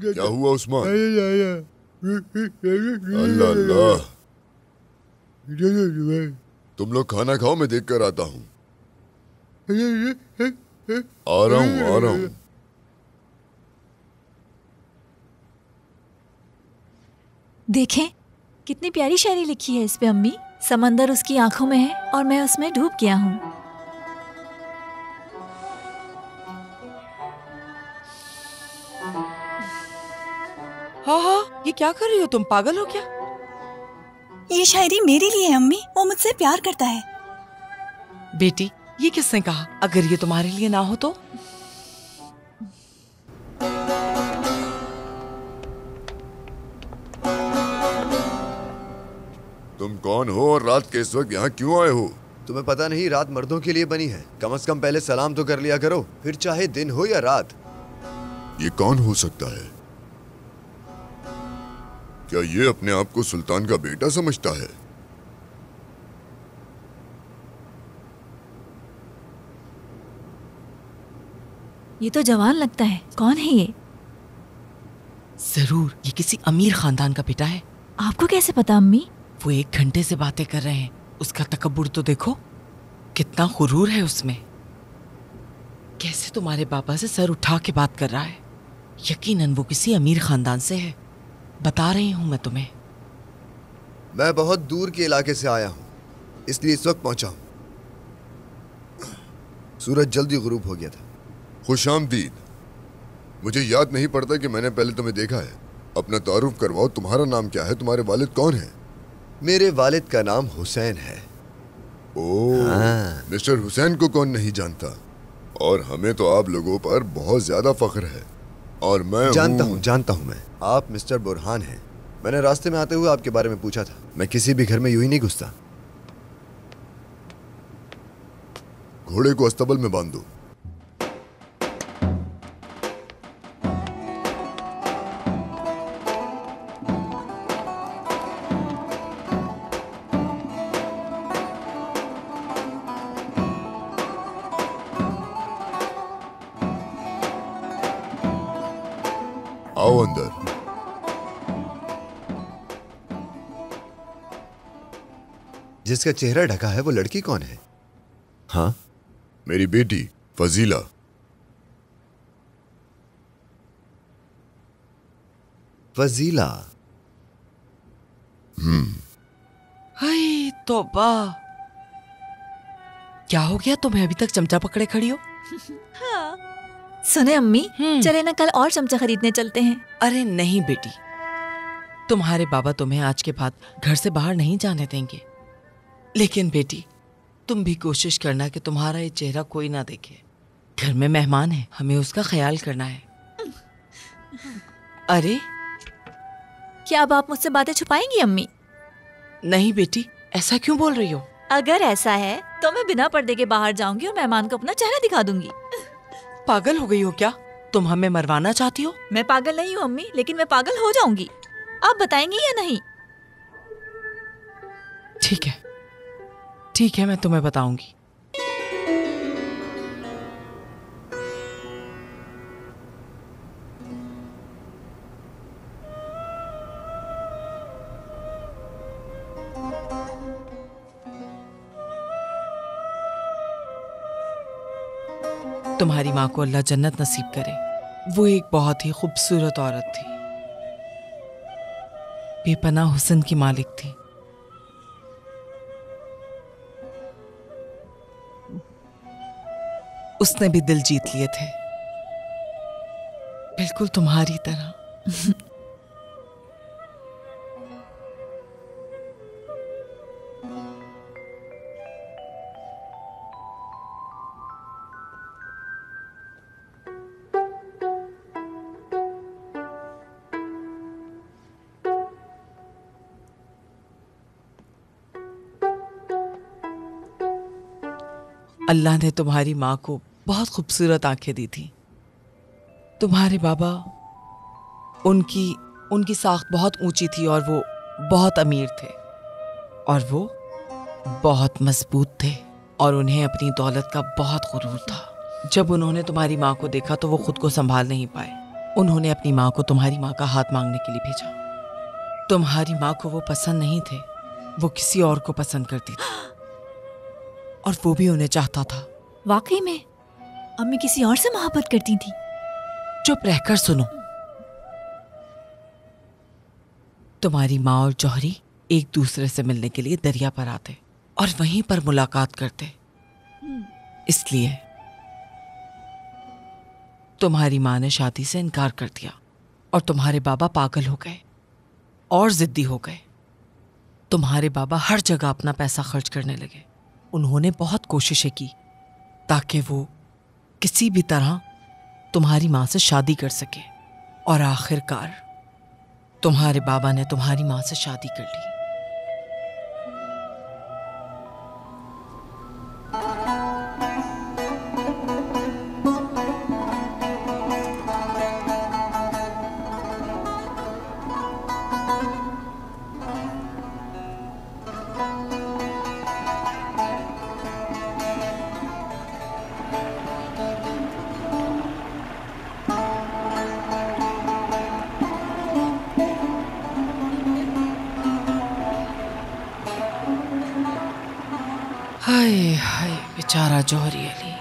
क्या हुआ उस्मान? अल्लाह अल्लाह। तुम लोग खाना खाओ, मैं देख कर आता हूँ। आ रहा हूँ। देखें कितनी प्यारी शायरी लिखी है इस पे अम्मी। समंदर उसकी आंखों में है और मैं उसमें डूब गया हूँ। हाँ ये क्या कर रही हो तुम? पागल हो क्या? ये शायरी मेरे लिए है अम्मी, वो मुझसे प्यार करता है। बेटी ये किसने कहा? अगर ये तुम्हारे लिए ना हो तो? तुम कौन हो और रात के इस वक्त यहाँ क्यों आए हो? तुम्हें पता नहीं रात मर्दों के लिए बनी है? कम से कम पहले सलाम तो कर लिया करो, फिर चाहे दिन हो या रात। ये कौन हो सकता है? क्या ये अपने आप को सुल्तान का बेटा समझता है? ये तो जवान लगता है, कौन है ये? जरूर ये किसी अमीर खानदान का बेटा है। आपको कैसे पता अम्मी? वो 1 घंटे से बातें कर रहे हैं। उसका तकब्बुर तो देखो, कितना गुरूर है उसमें। कैसे तुम्हारे पापा से सर उठा के बात कर रहा है। यकीनन वो किसी अमीर खानदान से है, बता रही हूं मैं तुम्हें। मैं बहुत दूर के इलाके से आया हूँ, इसलिए इस वक्त पहुंचा हूँ। सूरज जल्दी गुरूब हो गया था। खुशामदीद। मुझे याद नहीं पड़ता कि मैंने पहले तुम्हें देखा है। अपना तारुफ करवाओ, तुम्हारा नाम क्या है? तुम्हारे वालिद कौन है? मेरे वालिद का नाम हुसैन है। ओह हाँ। मिस्टर हुसैन को कौन नहीं जानता? और हमें तो आप लोगों पर बहुत ज्यादा फख्र है। और मैं जानता हूँ मैं। आप मिस्टर बुरहान हैं। मैंने रास्ते में आते हुए आपके बारे में पूछा था। मैं किसी भी घर में यूं ही नहीं घुसता। घोड़े को अस्तबल में बांध दो। आओ अंदर। जिसका चेहरा ढका है वो लड़की कौन है? हाँ, मेरी बेटी फजीला। फजीला। हाय तौबा, क्या हो गया तुम्हें? अभी तक चमचा पकड़े खड़ी हो? हाँ। सुने अम्मी, चले ना कल और चमचा खरीदने चलते हैं। अरे नहीं बेटी, तुम्हारे बाबा तुम्हें आज के बाद घर से बाहर नहीं जाने देंगे। लेकिन बेटी तुम भी कोशिश करना कि तुम्हारा ये चेहरा कोई ना देखे। घर में मेहमान है, हमें उसका ख्याल करना है। अरे क्या अब आप मुझसे बातें छुपाएंगी अम्मी? नहीं बेटी, ऐसा क्यों बोल रही हो? अगर ऐसा है तो मैं बिना पर्दे के बाहर जाऊंगी और मेहमान को अपना चेहरा दिखा दूंगी। पागल हो गई हो क्या? तुम हमें मरवाना चाहती हो? मैं पागल नहीं हूँ अम्मी, लेकिन मैं पागल हो जाऊंगी। आप बताएंगी या नहीं? ठीक है, ठीक है, मैं तुम्हें बताऊंगी। तुम्हारी माँ को अल्लाह जन्नत नसीब करे। वो एक बहुत ही खूबसूरत औरत थी, बेपनाह हुस्न की मालिक थी। उसने भी दिल जीत लिए थे, बिल्कुल तुम्हारी तरह। अल्लाह ने तुम्हारी माँ को बहुत खूबसूरत आंखें दी थी। तुम्हारे बाबा, उनकी साख्त बहुत ऊंची थी और वो बहुत अमीर थे और वो बहुत मजबूत थे और उन्हें अपनी दौलत का बहुत गुरूर था। जब उन्होंने तुम्हारी माँ को देखा तो वो खुद को संभाल नहीं पाए। उन्होंने अपनी माँ को तुम्हारी माँ का हाथ मांगने के लिए भेजा। तुम्हारी माँ को वो पसंद नहीं थे, वो किसी और को पसंद करती थी और वो भी उन्हें चाहता था। वाकई में अम्मी किसी और से मोहब्बत करती थी? चुप रहकर सुनो। तुम्हारी माँ और जौहरी एक दूसरे से मिलने के लिए दरिया पर आते और वहीं पर मुलाकात करते। इसलिए तुम्हारी माँ ने शादी से इनकार कर दिया और तुम्हारे बाबा पागल हो गए और जिद्दी हो गए। तुम्हारे बाबा हर जगह अपना पैसा खर्च करने लगे। उन्होंने बहुत कोशिशें की ताकि वो किसी भी तरह तुम्हारी माँ से शादी कर सके और आखिरकार तुम्हारे बाबा ने तुम्हारी माँ से शादी कर ली। हाय हाय बेचारा जौहरी अली।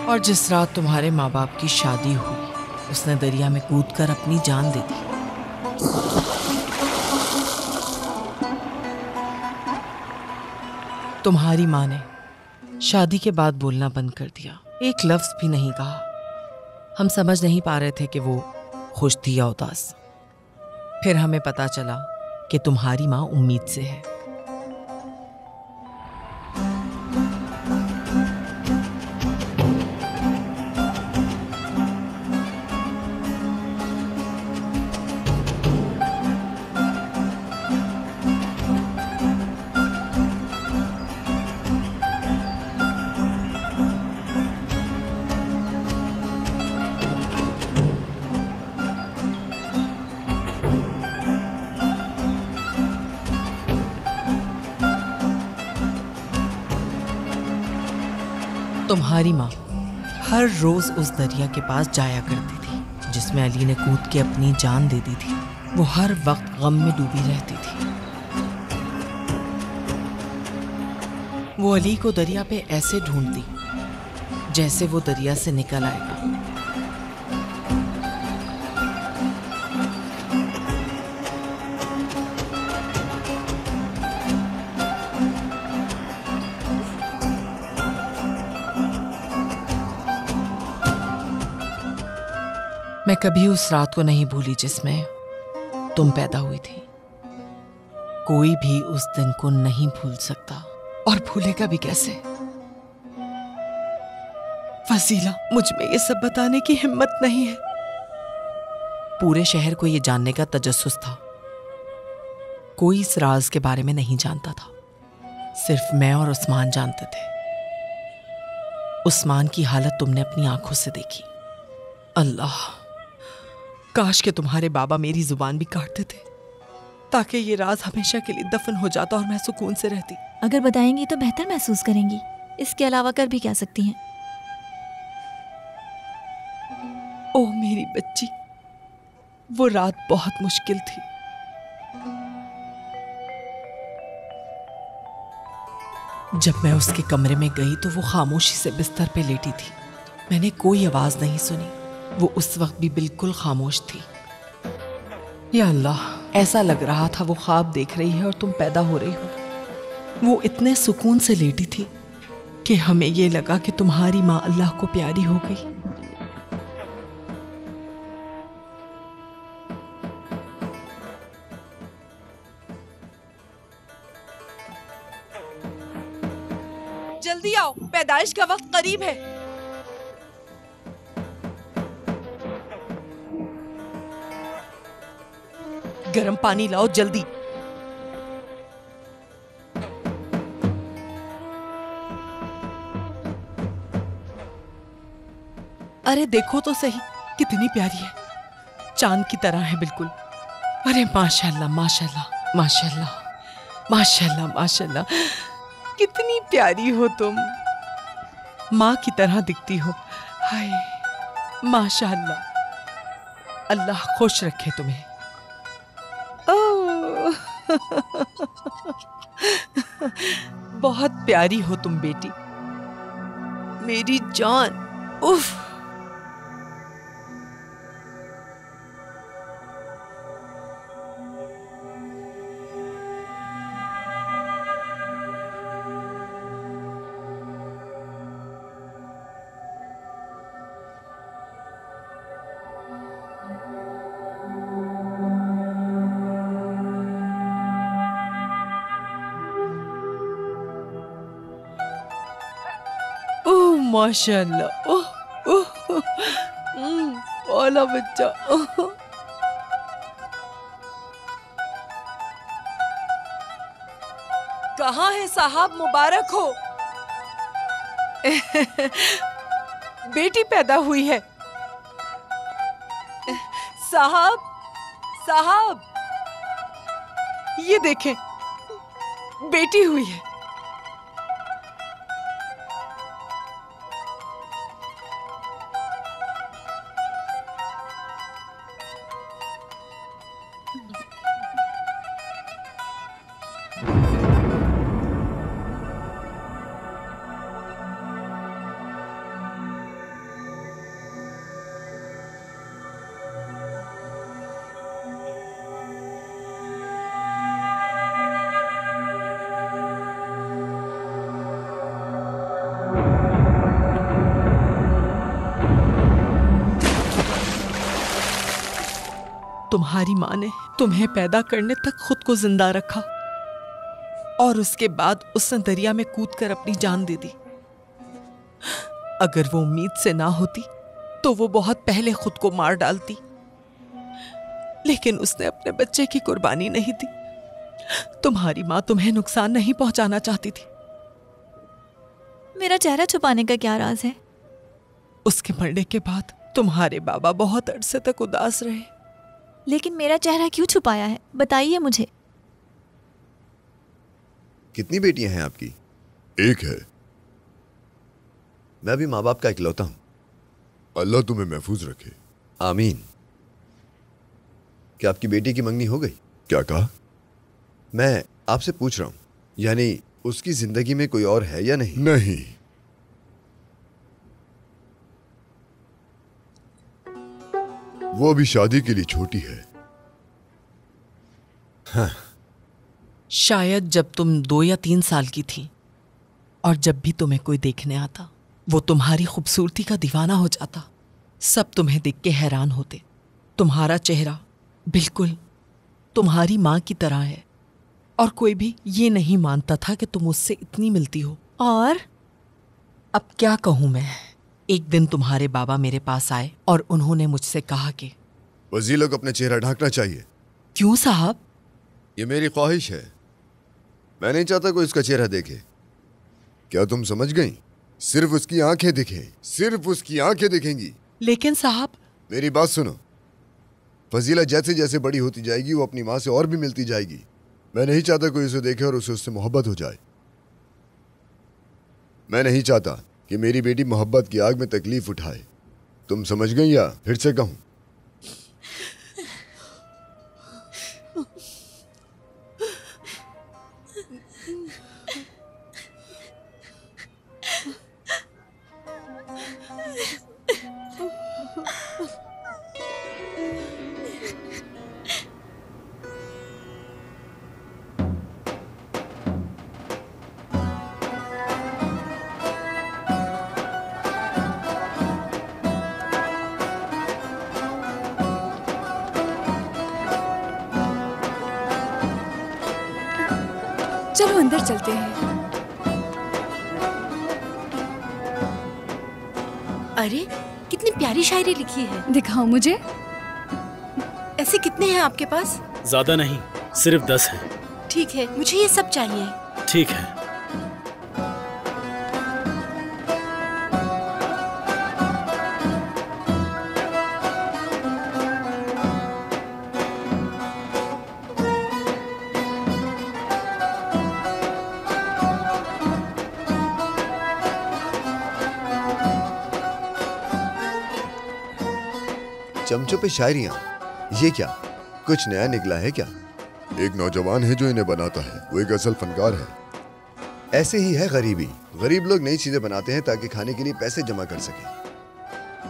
और जिस रात तुम्हारे माँ बाप की शादी हुई उसने दरिया में कूदकर अपनी जान दे दी। तुम्हारी माँ ने शादी के बाद बोलना बंद कर दिया, एक लफ्ज भी नहीं कहा। हम समझ नहीं पा रहे थे कि वो खुश थी या उदास। फिर हमें पता चला कि तुम्हारी माँ उम्मीद से है। तुम्हारी माँ हर रोज उस दरिया के पास जाया करती थी जिसमें अली ने कूद के अपनी जान दे दी थी। वो हर वक्त गम में डूबी रहती थी। वो अली को दरिया पे ऐसे ढूंढती जैसे वो दरिया से निकल आएगा। मैं कभी उस रात को नहीं भूली जिसमें तुम पैदा हुई थी। कोई भी उस दिन को नहीं भूल सकता और भूलेगा भी कैसे। फसीला, मुझ में ये सब बताने की हिम्मत नहीं है। पूरे शहर को ये जानने का तजस्सुस था। कोई इस राज के बारे में नहीं जानता था, सिर्फ मैं और उस्मान जानते थे। उस्मान की हालत तुमने अपनी आंखों से देखी। अल्लाह, काश के तुम्हारे बाबा मेरी जुबान भी काटते थे ताकि ये राज हमेशा के लिए दफन हो जाता और मैं सुकून से रहती। अगर बताएंगी तो बेहतर महसूस करेंगी, इसके अलावा कर भी क्या सकती हैं। ओह मेरी बच्ची, वो रात बहुत मुश्किल थी। जब मैं उसके कमरे में गई तो वो खामोशी से बिस्तर पे लेटी थी। मैंने कोई आवाज नहीं सुनी। वो उस वक्त भी बिल्कुल खामोश थी। या अल्लाह, ऐसा लग रहा था वो ख्वाब देख रही है और तुम पैदा हो रही हो। वो इतने सुकून से लेटी थी कि हमें ये लगा कि तुम्हारी माँ अल्लाह को प्यारी हो गई। जल्दी आओ, पैदाइश का वक्त करीब है। गर्म पानी लाओ जल्दी। अरे देखो तो सही, कितनी प्यारी है, चांद की तरह है बिल्कुल। अरे माशाल्लाह माशाल्लाह माशाल्लाह माशाल्लाह माशाल्लाह, कितनी प्यारी हो तुम, माँ की तरह दिखती हो। हाय माशाल्लाह, अल्लाह खुश रखे तुम्हें। ओह बहुत प्यारी हो तुम बेटी, मेरी जान। उफ, माशाल्लाह। ओह ओह, वाला बच्चा। कहाँ है साहब, मुबारक हो। बेटी पैदा हुई है। साहब साहब, ये देखें, बेटी हुई है। तुम्हारी माँ ने तुम्हें पैदा करने तक खुद को जिंदा रखा और उसके बाद उसने दरिया में कूदकर अपनी जान दे दी। अगर वो उम्मीद से ना होती तो वो बहुत पहले खुद को मार डालती, लेकिन उसने अपने बच्चे की कुर्बानी नहीं दी। तुम्हारी माँ तुम्हें नुकसान नहीं पहुंचाना चाहती थी। मेरा चेहरा छुपाने का क्या राज है? उसके मरने के बाद तुम्हारे बाबा बहुत अरसे तक उदास रहे। लेकिन मेरा चेहरा क्यों छुपाया है, बताइए मुझे। कितनी बेटियां हैं आपकी? एक है। मैं भी माँ बाप का इकलौता हूं। अल्लाह तुम्हें महफूज रखे। आमीन। क्या आपकी बेटी की मंगनी हो गई? क्या कहा? मैं आपसे पूछ रहा हूं, यानी उसकी जिंदगी में कोई और है या नहीं? नहीं। वो अभी शादी के लिए छोटी है। हाँ। शायद जब तुम 2 या 3 साल की थी और जब भी तुम्हें कोई देखने आता वो तुम्हारी खूबसूरती का दीवाना हो जाता। सब तुम्हें देख के हैरान होते। तुम्हारा चेहरा बिल्कुल तुम्हारी माँ की तरह है और कोई भी ये नहीं मानता था कि तुम उससे इतनी मिलती हो। और अब क्या कहूँ मैं। एक दिन तुम्हारे बाबा मेरे पास आए और उन्होंने मुझसे कहा कि फजीला को अपना चेहरा ढांकना चाहिए। क्यों साहब? ये मेरी ख्वाहिश है। मैं नहीं चाहता कोई इसका चेहरा देखे। क्या तुम समझ गई? सिर्फ उसकी आंखें दिखें, सिर्फ उसकी आंखें दिखेंगी। लेकिन साहब, मेरी बात सुनो। फजीला जैसे जैसे बड़ी होती जाएगी वो अपनी माँ से और भी मिलती जाएगी। मैं नहीं चाहता कोई उसे देखे और उसे उससे मोहब्बत हो जाए। मैं नहीं चाहता कि मेरी बेटी मोहब्बत की आग में तकलीफ उठाए। तुम समझ गई या फिर से कहूं? चलो अंदर चलते हैं। अरे कितनी प्यारी शायरी लिखी है। दिखाओ मुझे। ऐसे कितने हैं आपके पास? ज्यादा नहीं, सिर्फ 10 हैं। ठीक है, मुझे ये सब चाहिए। ठीक है। चमचों पे शायरियां, ये क्या? कुछ नया निकला है क्या? एक नौजवान है जो इन्हें बनाता है। वो एक असल फनकार है। ऐसे ही है गरीबी। गरीब लोग नई चीजें बनाते हैं ताकि खाने के लिए पैसे जमा कर सकें।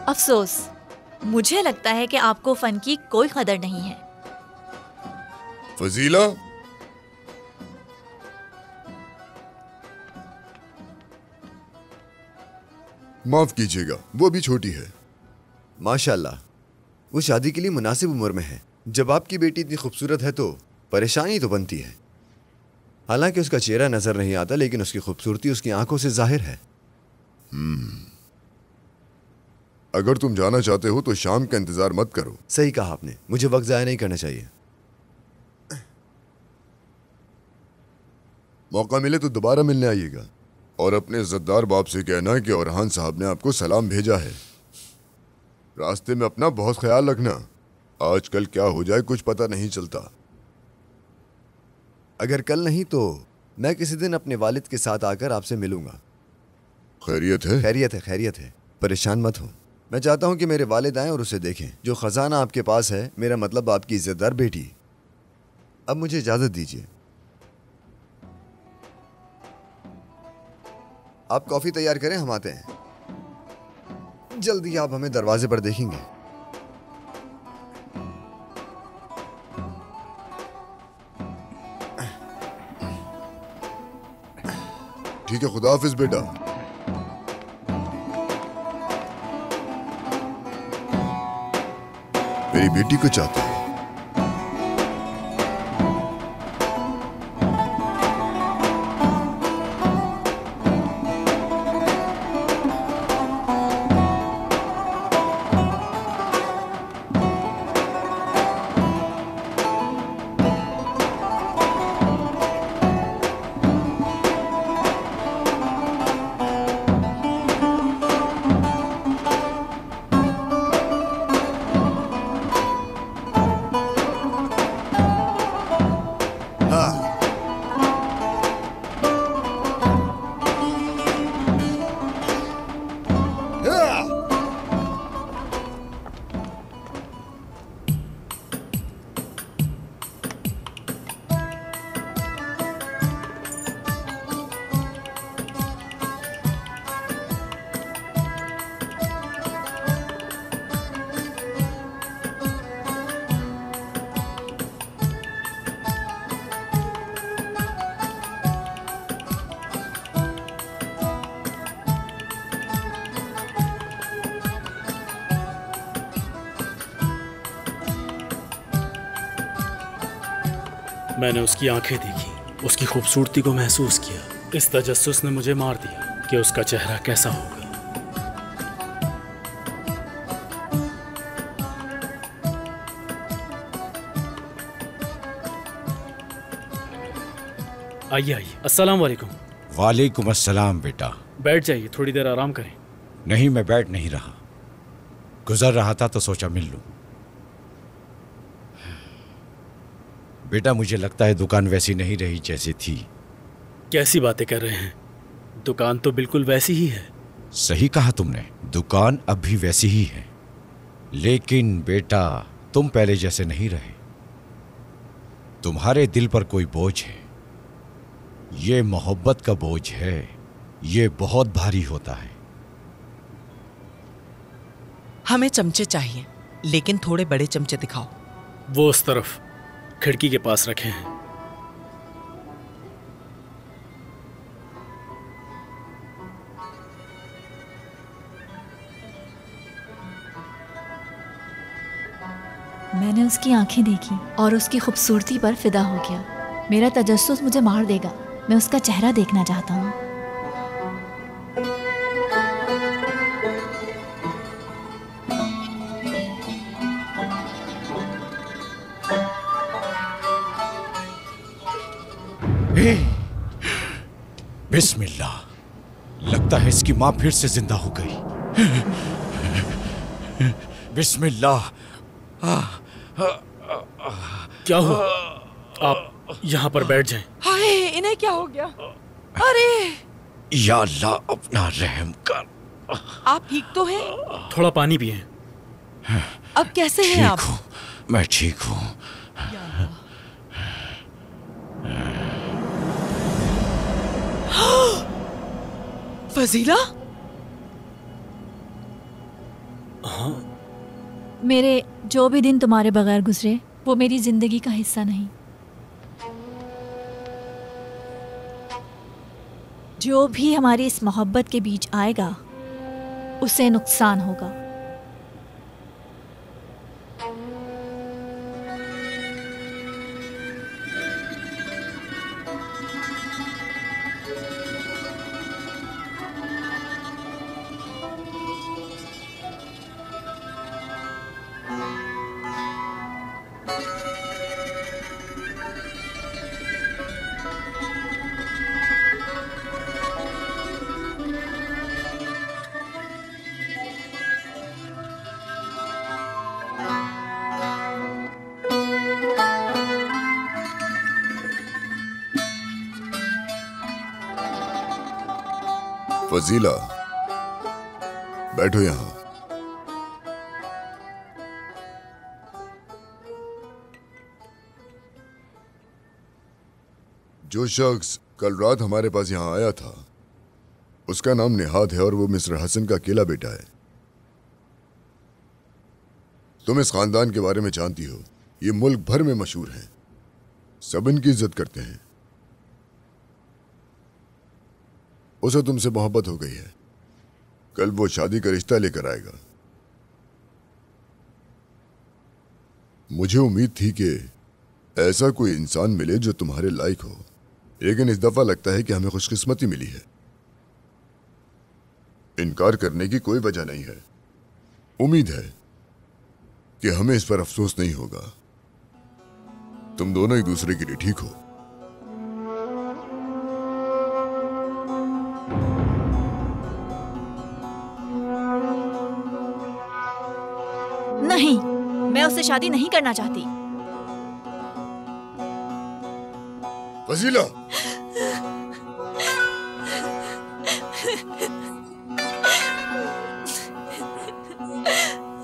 अफसोस, मुझे लगता है कि आपको फन की कोई कदर नहीं है। फजीला, माफ कीजिएगा, वो भी छोटी है। माशाल्लाह, वो शादी के लिए मुनासिब उम्र में है। जब आपकी बेटी इतनी खूबसूरत है तो परेशानी तो बनती है। हालांकि उसका चेहरा नजर नहीं आता, लेकिन उसकी खूबसूरती उसकी आंखों से जाहिर है। अगर तुम जाना चाहते हो तो शाम का इंतजार मत करो। सही कहा आपने, मुझे वक्त जाया नहीं करना चाहिए। मौका मिले तो दोबारा मिलने आइएगा और अपने इज्जतदार बाप से कहना कि औरहान साहब ने आपको सलाम भेजा है। रास्ते में अपना बहुत ख्याल रखना। आजकल क्या हो जाए कुछ पता नहीं चलता। अगर कल नहीं तो मैं किसी दिन अपने वालिद के साथ आकर आपसे मिलूंगा। खैरियत है? खैरियत है, खैरियत है। परेशान मत हो। मैं चाहता हूं कि मेरे वालिद आएं और उसे देखें। जो खजाना आपके पास है, मेरा मतलब आपकी इज्जतदार बेटी। अब मुझे इजाजत दीजिए। आप कॉफी तैयार करें, हम आते हैं। जल्दी आप हमें दरवाजे पर देखेंगे। ठीक है, खुदा हाफिज बेटा। मेरी बेटी को चाहता हूं। मैंने उसकी आंखें देखी, उसकी खूबसूरती को महसूस किया। इस तजस्सुस ने मुझे मार दिया कि उसका चेहरा कैसा होगा। आइए आइए। अस्सलाम वालेकुम। वालेकुम अस्सलाम बेटा। बैठ जाइए, थोड़ी देर आराम करें। नहीं, मैं बैठ नहीं रहा, गुजर रहा था तो सोचा मिल लूं। बेटा मुझे लगता है दुकान वैसी नहीं रही जैसी थी। कैसी बातें कर रहे हैं, दुकान तो बिल्कुल वैसी ही है। सही कहा तुमने, दुकान अब भी वैसी ही है, लेकिन बेटा तुम पहले जैसे नहीं रहे। तुम्हारे दिल पर कोई बोझ है, ये मोहब्बत का बोझ है, ये बहुत भारी होता है। हमें चमचे चाहिए, लेकिन थोड़े बड़े चमचे दिखाओ। वो उस तरफ खिड़की के पास रखे हैं। मैंने उसकी आंखें देखी और उसकी खूबसूरती पर फिदा हो गया। मेरा तजस्सुस मुझे मार देगा, मैं उसका चेहरा देखना चाहता हूँ। बिस्मिल्लाह, लगता है इसकी माँ फिर से जिंदा हो गई। बिस्मिल्लाह। क्या हुआ? आप यहाँ पर बैठ जाएं। हाय, इन्हें क्या हो गया? अरे या अल्लाह अपना रहम कर। आप ठीक तो हैं? थोड़ा पानी पिए। अब कैसे हैं आप? मैं ठीक हूँ। फजीला? हाँ? मेरे जो भी दिन तुम्हारे बगैर गुजरे वो मेरी जिंदगी का हिस्सा नहीं। जो भी हमारी इस मोहब्बत के बीच आएगा उसे नुकसान होगा। फजीला, बैठो यहां। जो शख्स कल रात हमारे पास यहां आया था उसका नाम निहाद है और वो मिस्टर हसन का अकेला बेटा है। तुम इस खानदान के बारे में जानती हो, ये मुल्क भर में मशहूर है, सब इनकी इज्जत करते हैं। उसे तुमसे मोहब्बत हो गई है, कल वो शादी का रिश्ता लेकर आएगा। मुझे उम्मीद थी कि ऐसा कोई इंसान मिले जो तुम्हारे लायक हो, लेकिन इस दफा लगता है कि हमें खुशकिस्मती मिली है। इनकार करने की कोई वजह नहीं है। उम्मीद है कि हमें इस पर अफसोस नहीं होगा। तुम दोनों एक दूसरे के लिए ठीक हो। नहीं, मैं उससे शादी नहीं करना चाहती। फजीला,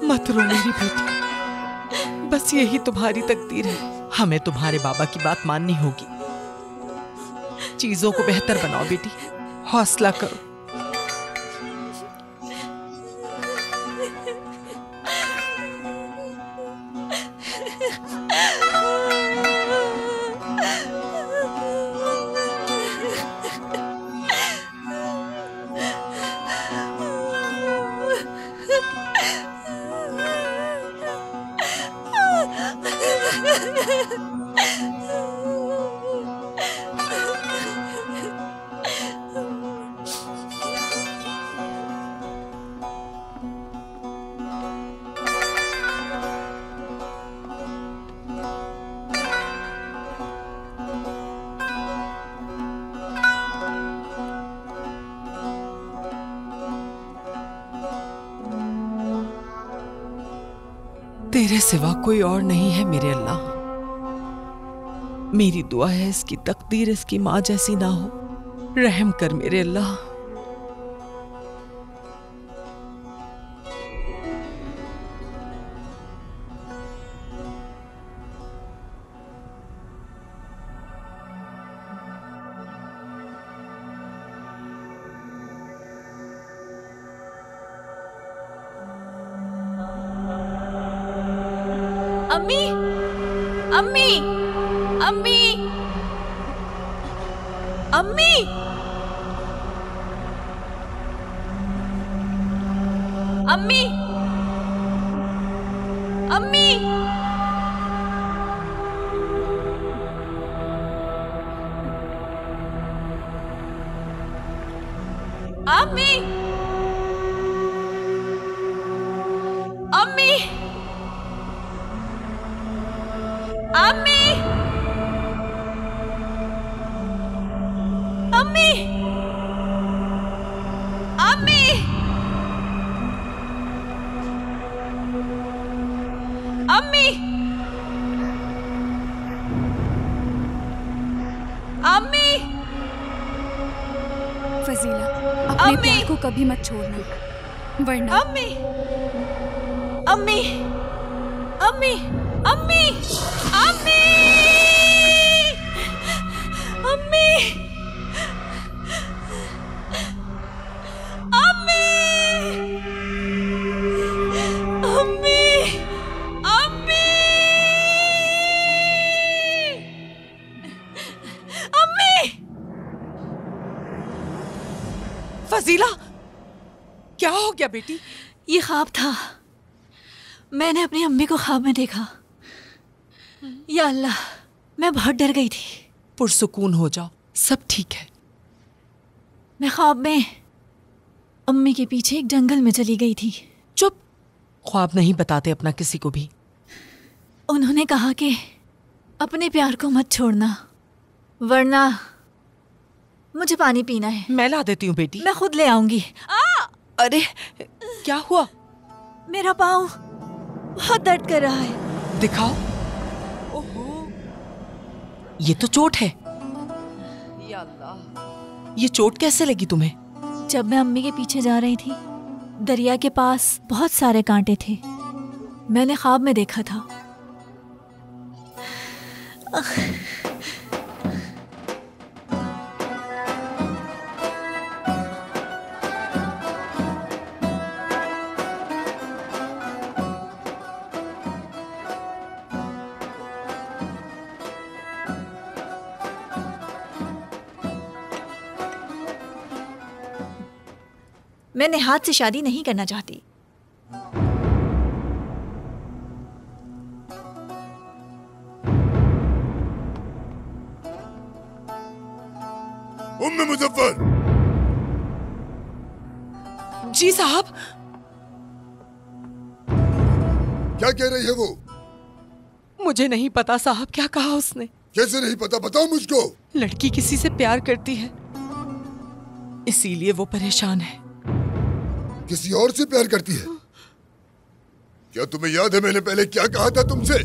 मत रो मेरी बेटी, बस यही तुम्हारी तकदीर है। हमें तुम्हारे बाबा की बात माननी होगी। चीजों को बेहतर बनाओ बेटी, हौसला करो। तेरे सिवा कोई और नहीं है मेरे अल्लाह। मेरी दुआ है इसकी तकदीर इसकी माँ जैसी ना हो। रहम कर मेरे अल्लाह। अम्मी, अम्मी, अम्मी, अम्मी, अम्मी, अम्मी, अम्मी, अम्मी, अम्मी, अम्मी, अम्मी, अम्मी, अम्मी, फजीला, अपने प्यार को कभी मत छोड़ना, वरना अम्मी, अम्मी, अम्मी, अम्मी, अम्मी, अम्मी, अम्मी, अम्मी, अम्मी, अम्मी। फजीला, क्या हो गया बेटी? ये ख्वाब था। मैंने अपनी अम्मी को ख्वाब में देखा। या अल्लाह, मैं बहुत डर गई थी। पुरसुकून हो जाओ, सब ठीक है। मैं ख्वाब में अम्मी के पीछे एक जंगल में चली गई थी। चुप, ख्वाब नहीं बताते अपना किसी को भी। उन्होंने कहा कि अपने प्यार को मत छोड़ना, वरना मुझे पानी पीना है। मैं ला देती हूँ बेटी। मैं खुद ले आऊंगी। अरे क्या हुआ? मेरा पाँव बहुत दर्द कर रहा है। दिखाओ। ओहो, ये तो चोट है। या अल्लाह, ये चोट कैसे लगी तुम्हें? जब मैं अम्मी के पीछे जा रही थी, दरिया के पास बहुत सारे कांटे थे। मैंने ख्वाब में देखा था। मैं निहाद से शादी नहीं करना चाहती। उम्मे मुजफ्फर। जी साहब। क्या कह रही है वो? मुझे नहीं पता साहब, क्या कहा उसने? कैसे नहीं पता, बताओ मुझको। लड़की किसी से प्यार करती है, इसीलिए वो परेशान है। किसी और से प्यार करती है? क्या तुम्हें याद है मैंने पहले क्या कहा था तुमसे?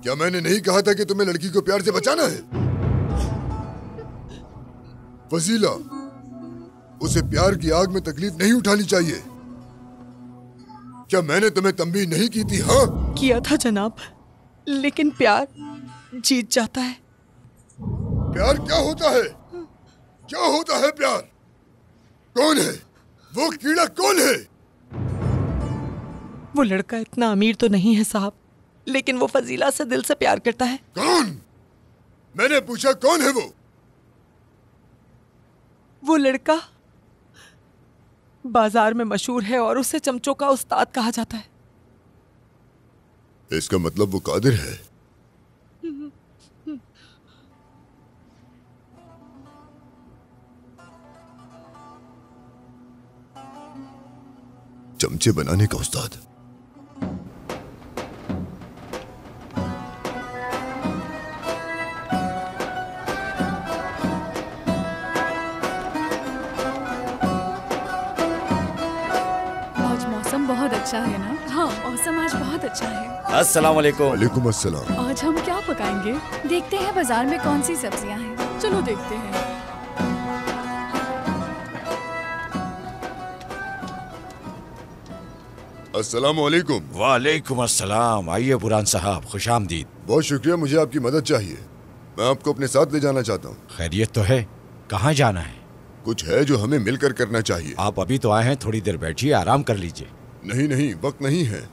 क्या मैंने नहीं कहा था कि तुम्हें लड़की को प्यार से बचाना है? फजीला, उसे प्यार की आग में तकलीफ नहीं उठानी चाहिए। क्या मैंने तुम्हें तंबीह नहीं की थी? हाँ किया था जनाब, लेकिन प्यार जीत जाता है। प्यार क्या होता है? क्या होता है प्यार? कौन है वो कीड़ा? कौन है वो लड़का? इतना अमीर तो नहीं है साहब, लेकिन वो फजीला से दिल से प्यार करता है। कौन? मैंने पूछा कौन है वो? वो लड़का बाजार में मशहूर है और उसे चमचों का उस्ताद कहा जाता है। इसका मतलब वो कादिर है। चमचे बनाने का उस्ताद। आज मौसम बहुत अच्छा है ना? हाँ, मौसम अच्छा है। अस्सलाम वालेकुम। वालेकुम अस्सलाम। आज हम क्या पकाएंगे? देखते हैं बाजार में कौन सी सब्जियां हैं। चलो देखते हैं। अस्सलाम वालेकुम। वालेकुम अस्सलाम। आइए बुरहान साहब, खुशामदीद। बहुत शुक्रिया, मुझे आपकी मदद चाहिए। मैं आपको अपने साथ ले जाना चाहता हूँ। खैरियत तो है? कहाँ जाना है? कुछ है जो हमें मिलकर करना चाहिए। आप अभी तो आए हैं, थोड़ी देर बैठिए, आराम कर लीजिए। नहीं नहीं, वक्त नहीं है।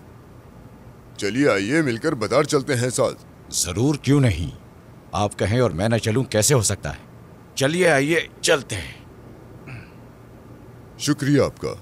चलिए आइए मिलकर बाजार चलते हैं साथ। जरूर, क्यों नहीं। आप कहें और मैं न चलूं, कैसे हो सकता है। चलिए आइए चलते हैं। शुक्रिया आपका।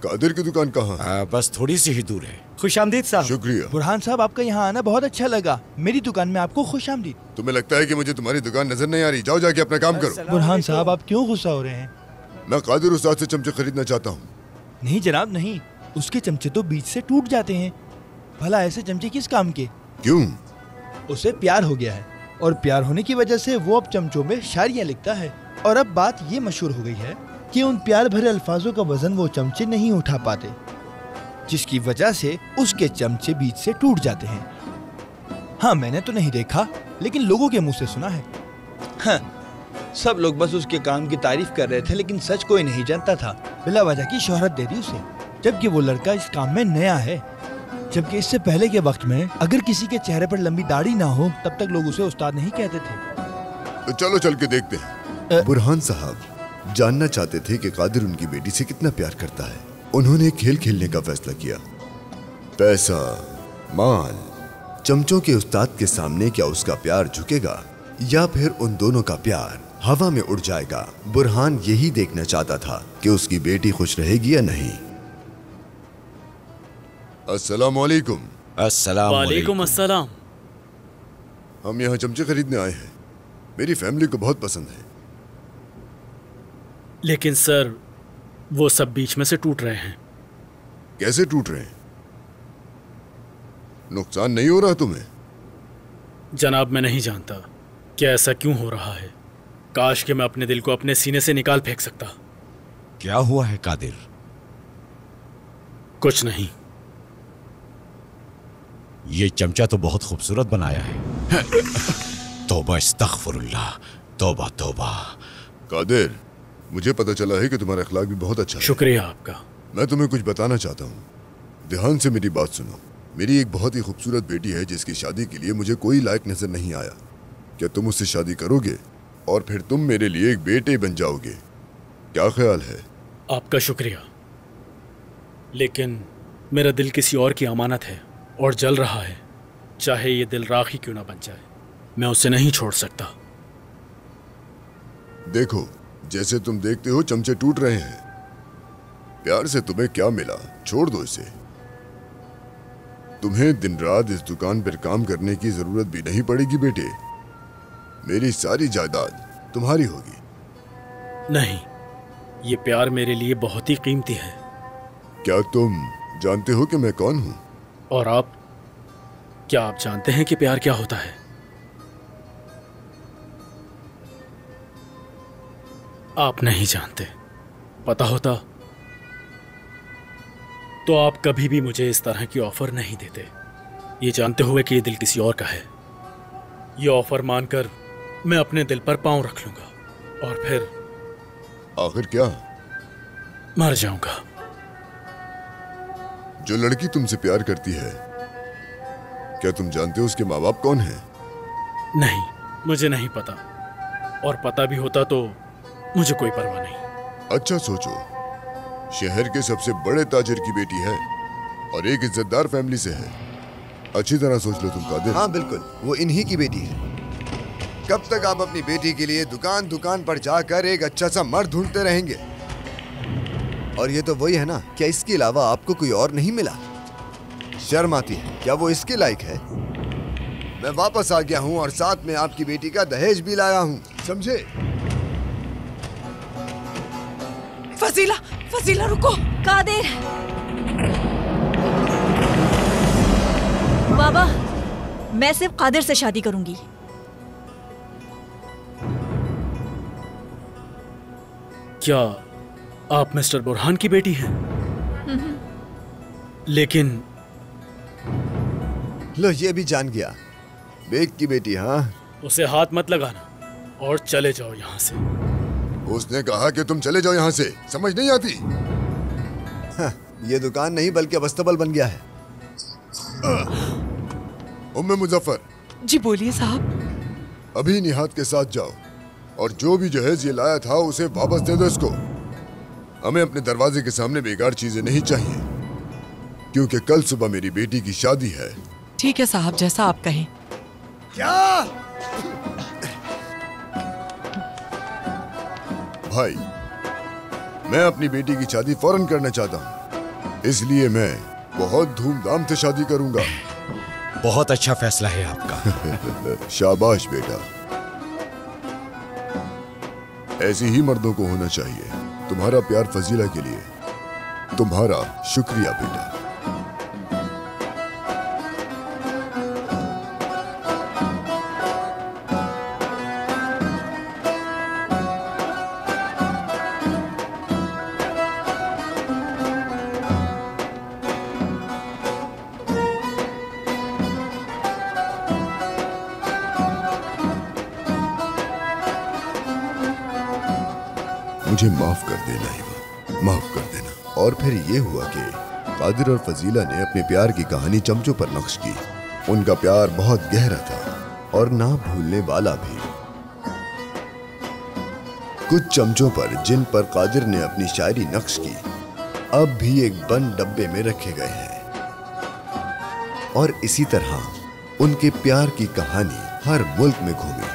कादिर की दुकान कहाँ है? बस थोड़ी सी ही दूर है। खुशामदीद साहब। शुक्रिया। बुरहान साहब, आपका यहाँ आना बहुत अच्छा लगा। मेरी दुकान में आपको खुशामदीद। तुम्हें लगता है कि मुझे तुम्हारी दुकान नजर नहीं आ रही? जाओ जाके अपना काम करो। बुरहान साहब, आप क्यों गुस्सा हो रहे हैं? मैं कादिर उस्ताद से चमचे खरीदना चाहता हूँ। नहीं जनाब, नहीं। उसके चमचे तो बीच से टूट जाते हैं। भला ऐसे चमचे किस काम के? क्यों? उसे प्यार हो गया है और प्यार होने की वजह से वो अब चमचों में शायरियाँ लिखता है। और अब बात ये मशहूर हो गई है कि उन प्यार भरे अल्फाजों का वजन वो चमचे नहीं उठा पाते, जिसकी वजह से उसके चमचे बीच से टूट जाते हैं। हाँ, मैंने तो नहीं देखा, लेकिन लोगों के मुंह से सुना है। हाँ, सब लोग बस उसके काम की तारीफ कर रहे थे, लेकिन सच कोई नहीं जानता था। बिला वजह की शोहरत दे दी उसे, जबकि वो लड़का इस काम में नया है। जबकि इससे पहले के वक्त में अगर किसी के चेहरे पर लंबी दाढ़ी ना हो, तब तक लोग उसे उस्ताद नहीं कहते थे। तो चलो चल के देखते हैं। बुरहान साहब जानना चाहते थे कि कादिर उनकी बेटी से कितना प्यार करता है। उन्होंने खेल खेलने का फैसला किया। पैसा, माल, चमचों के उस्ताद के सामने क्या उसका प्यार झुकेगा या फिर उन दोनों का प्यार हवा में उड़ जाएगा? बुरहान यही देखना चाहता था कि उसकी बेटी खुश रहेगी या नहीं। अस्सलाम वालेकुम। अस्सलाम वालेकुम अस्सलाम। हम यहाँ चमचे खरीदने आए हैं। मेरी फैमिली को बहुत पसंद है। लेकिन सर, वो सब बीच में से टूट रहे हैं। कैसे टूट रहे हैं? नुकसान नहीं हो रहा तुम्हें? जनाब, मैं नहीं जानता कि ऐसा क्यों हो रहा है। काश कि मैं अपने दिल को अपने सीने से निकाल फेंक सकता। क्या हुआ है कादिर? कुछ नहीं। ये चमचा तो बहुत खूबसूरत बनाया है। तौबा इस्तग़फिरुल्लाह, तौबा तौबा। कादिर, मुझे पता चला है कि तुम्हारा अखलाक भी बहुत अच्छा है। शुक्रिया आपका। मैं तुम्हें कुछ बताना चाहता हूँ। ध्यान से मेरी बात सुनो। मेरी एक बहुत ही खूबसूरत बेटी है जिसकी शादी के लिए मुझे कोई लायक नजर नहीं आया। क्या तुम उससे शादी करोगे और फिर तुम मेरे लिए एक बेटे बन जाओगे? क्या ख्याल है? आपका शुक्रिया, लेकिन मेरा दिल किसी और की अमानत है और जल रहा है। चाहे ये दिल राख ही क्यों ना बन जाए, मैं उसे नहीं छोड़ सकता। देखो, जैसे तुम देखते हो चमचे टूट रहे हैं। प्यार से तुम्हें क्या मिला? छोड़ दो इसे। तुम्हें दिन रात इस दुकान पर काम करने की जरूरत भी नहीं पड़ेगी बेटे। मेरी सारी जायदाद तुम्हारी होगी। नहीं, ये प्यार मेरे लिए बहुत ही कीमती है। क्या तुम जानते हो कि मैं कौन हूं? और आप? क्या आप जानते हैं कि प्यार क्या होता है? आप नहीं जानते। पता होता तो आप कभी भी मुझे इस तरह की ऑफर नहीं देते, ये जानते हुए कि ये दिल किसी और का है। ये ऑफर मानकर मैं अपने दिल पर पांव रख लूंगा और फिर आखिर क्या? मर जाऊंगा। जो लड़की तुमसे प्यार करती है, क्या तुम जानते हो उसके माँ बाप कौन हैं? नहीं, मुझे नहीं पता, और पता भी होता तो मुझे कोई परवाह नहीं। अच्छा सोचो, शहर के सबसे बड़े ताजिर की बेटी है और एक इज्जतदार फैमिली से है। अच्छी तरह सोच लो तुम कादिर। हाँ बिल्कुल, वो इन्हीं की बेटी है। कब तक आप अपनी बेटी के लिए दुकान दुकान पर जाकर एक अच्छा सा मर्द ढूंढते रहेंगे? और ये तो वही है ना, क्या इसके अलावा आपको कोई और नहीं मिला? शर्म आती है क्या वो इसके लायक है? मैं वापस आ गया हूँ और साथ में आपकी बेटी का दहेज भी लाया हूँ, समझे? फजीला, फजीला रुको। कादिर, बाबा, मैं सिर्फ कादिर से शादी करूंगी। क्या आप मिस्टर बुरहान की बेटी हैं? लेकिन लो, ये भी जान गया। बेग की बेटी। हाँ, उसे हाथ मत लगाना और चले जाओ यहाँ से। उसने कहा कि तुम चले जाओ यहाँ से। समझ नहीं आती? हाँ, ये दुकान नहीं बल्कि अब अस्तबल बन गया है। उम्मे मुजफ्फर। जी बोलिए साहब। अभी निहात के साथ जाओ और जो भी जहेज ये लाया था उसे वापस दे दो इसको। हमें अपने दरवाजे के सामने बेकार चीजें नहीं चाहिए, क्योंकि कल सुबह मेरी बेटी की शादी है। ठीक है साहब, जैसा आप कहें। क्या? भाई, मैं अपनी बेटी की शादी फौरन करना चाहता हूँ, इसलिए मैं बहुत धूमधाम से शादी करूंगा। बहुत अच्छा फैसला है आपका। शाबाश बेटा, ऐसे ही मर्दों को होना चाहिए। तुम्हारा प्यार फजीला के लिए तुम्हारा शुक्रिया बेटा। मुझे माफ कर देना हिबा, माफ कर देना। और फिर ये हुआ कि कादिर और फजीला ने अपने प्यार की कहानी चमचों पर नक्श की। उनका प्यार बहुत गहरा था और ना भूलने वाला भी। कुछ चमचों पर जिन पर कादिर ने अपनी शायरी नक्श की अब भी एक बंद डब्बे में रखे गए हैं, और इसी तरह उनके प्यार की कहानी हर मुल्क में घूमी।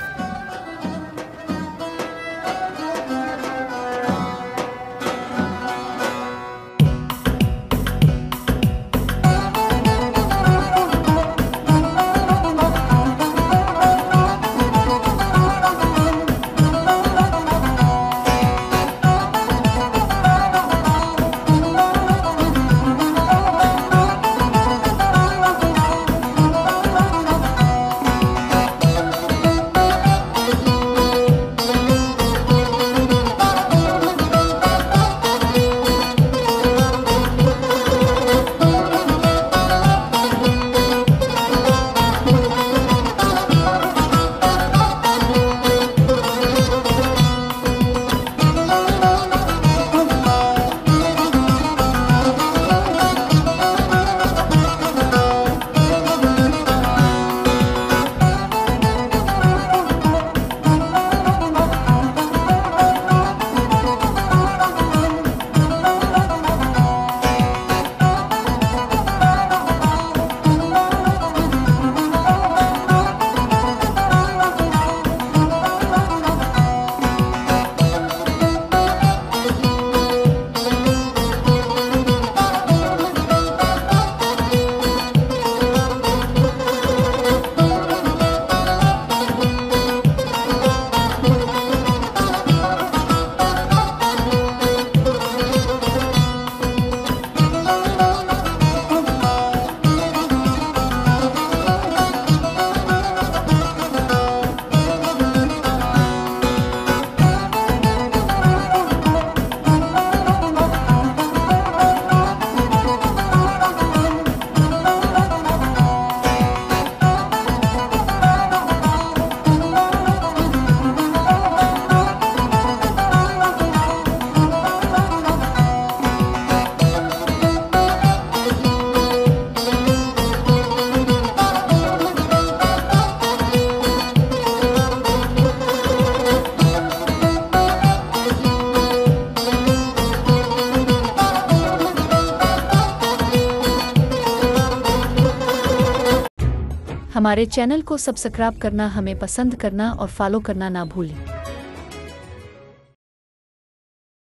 हमारे चैनल को सब्सक्राइब करना, हमें पसंद करना और फॉलो करना ना भूलें।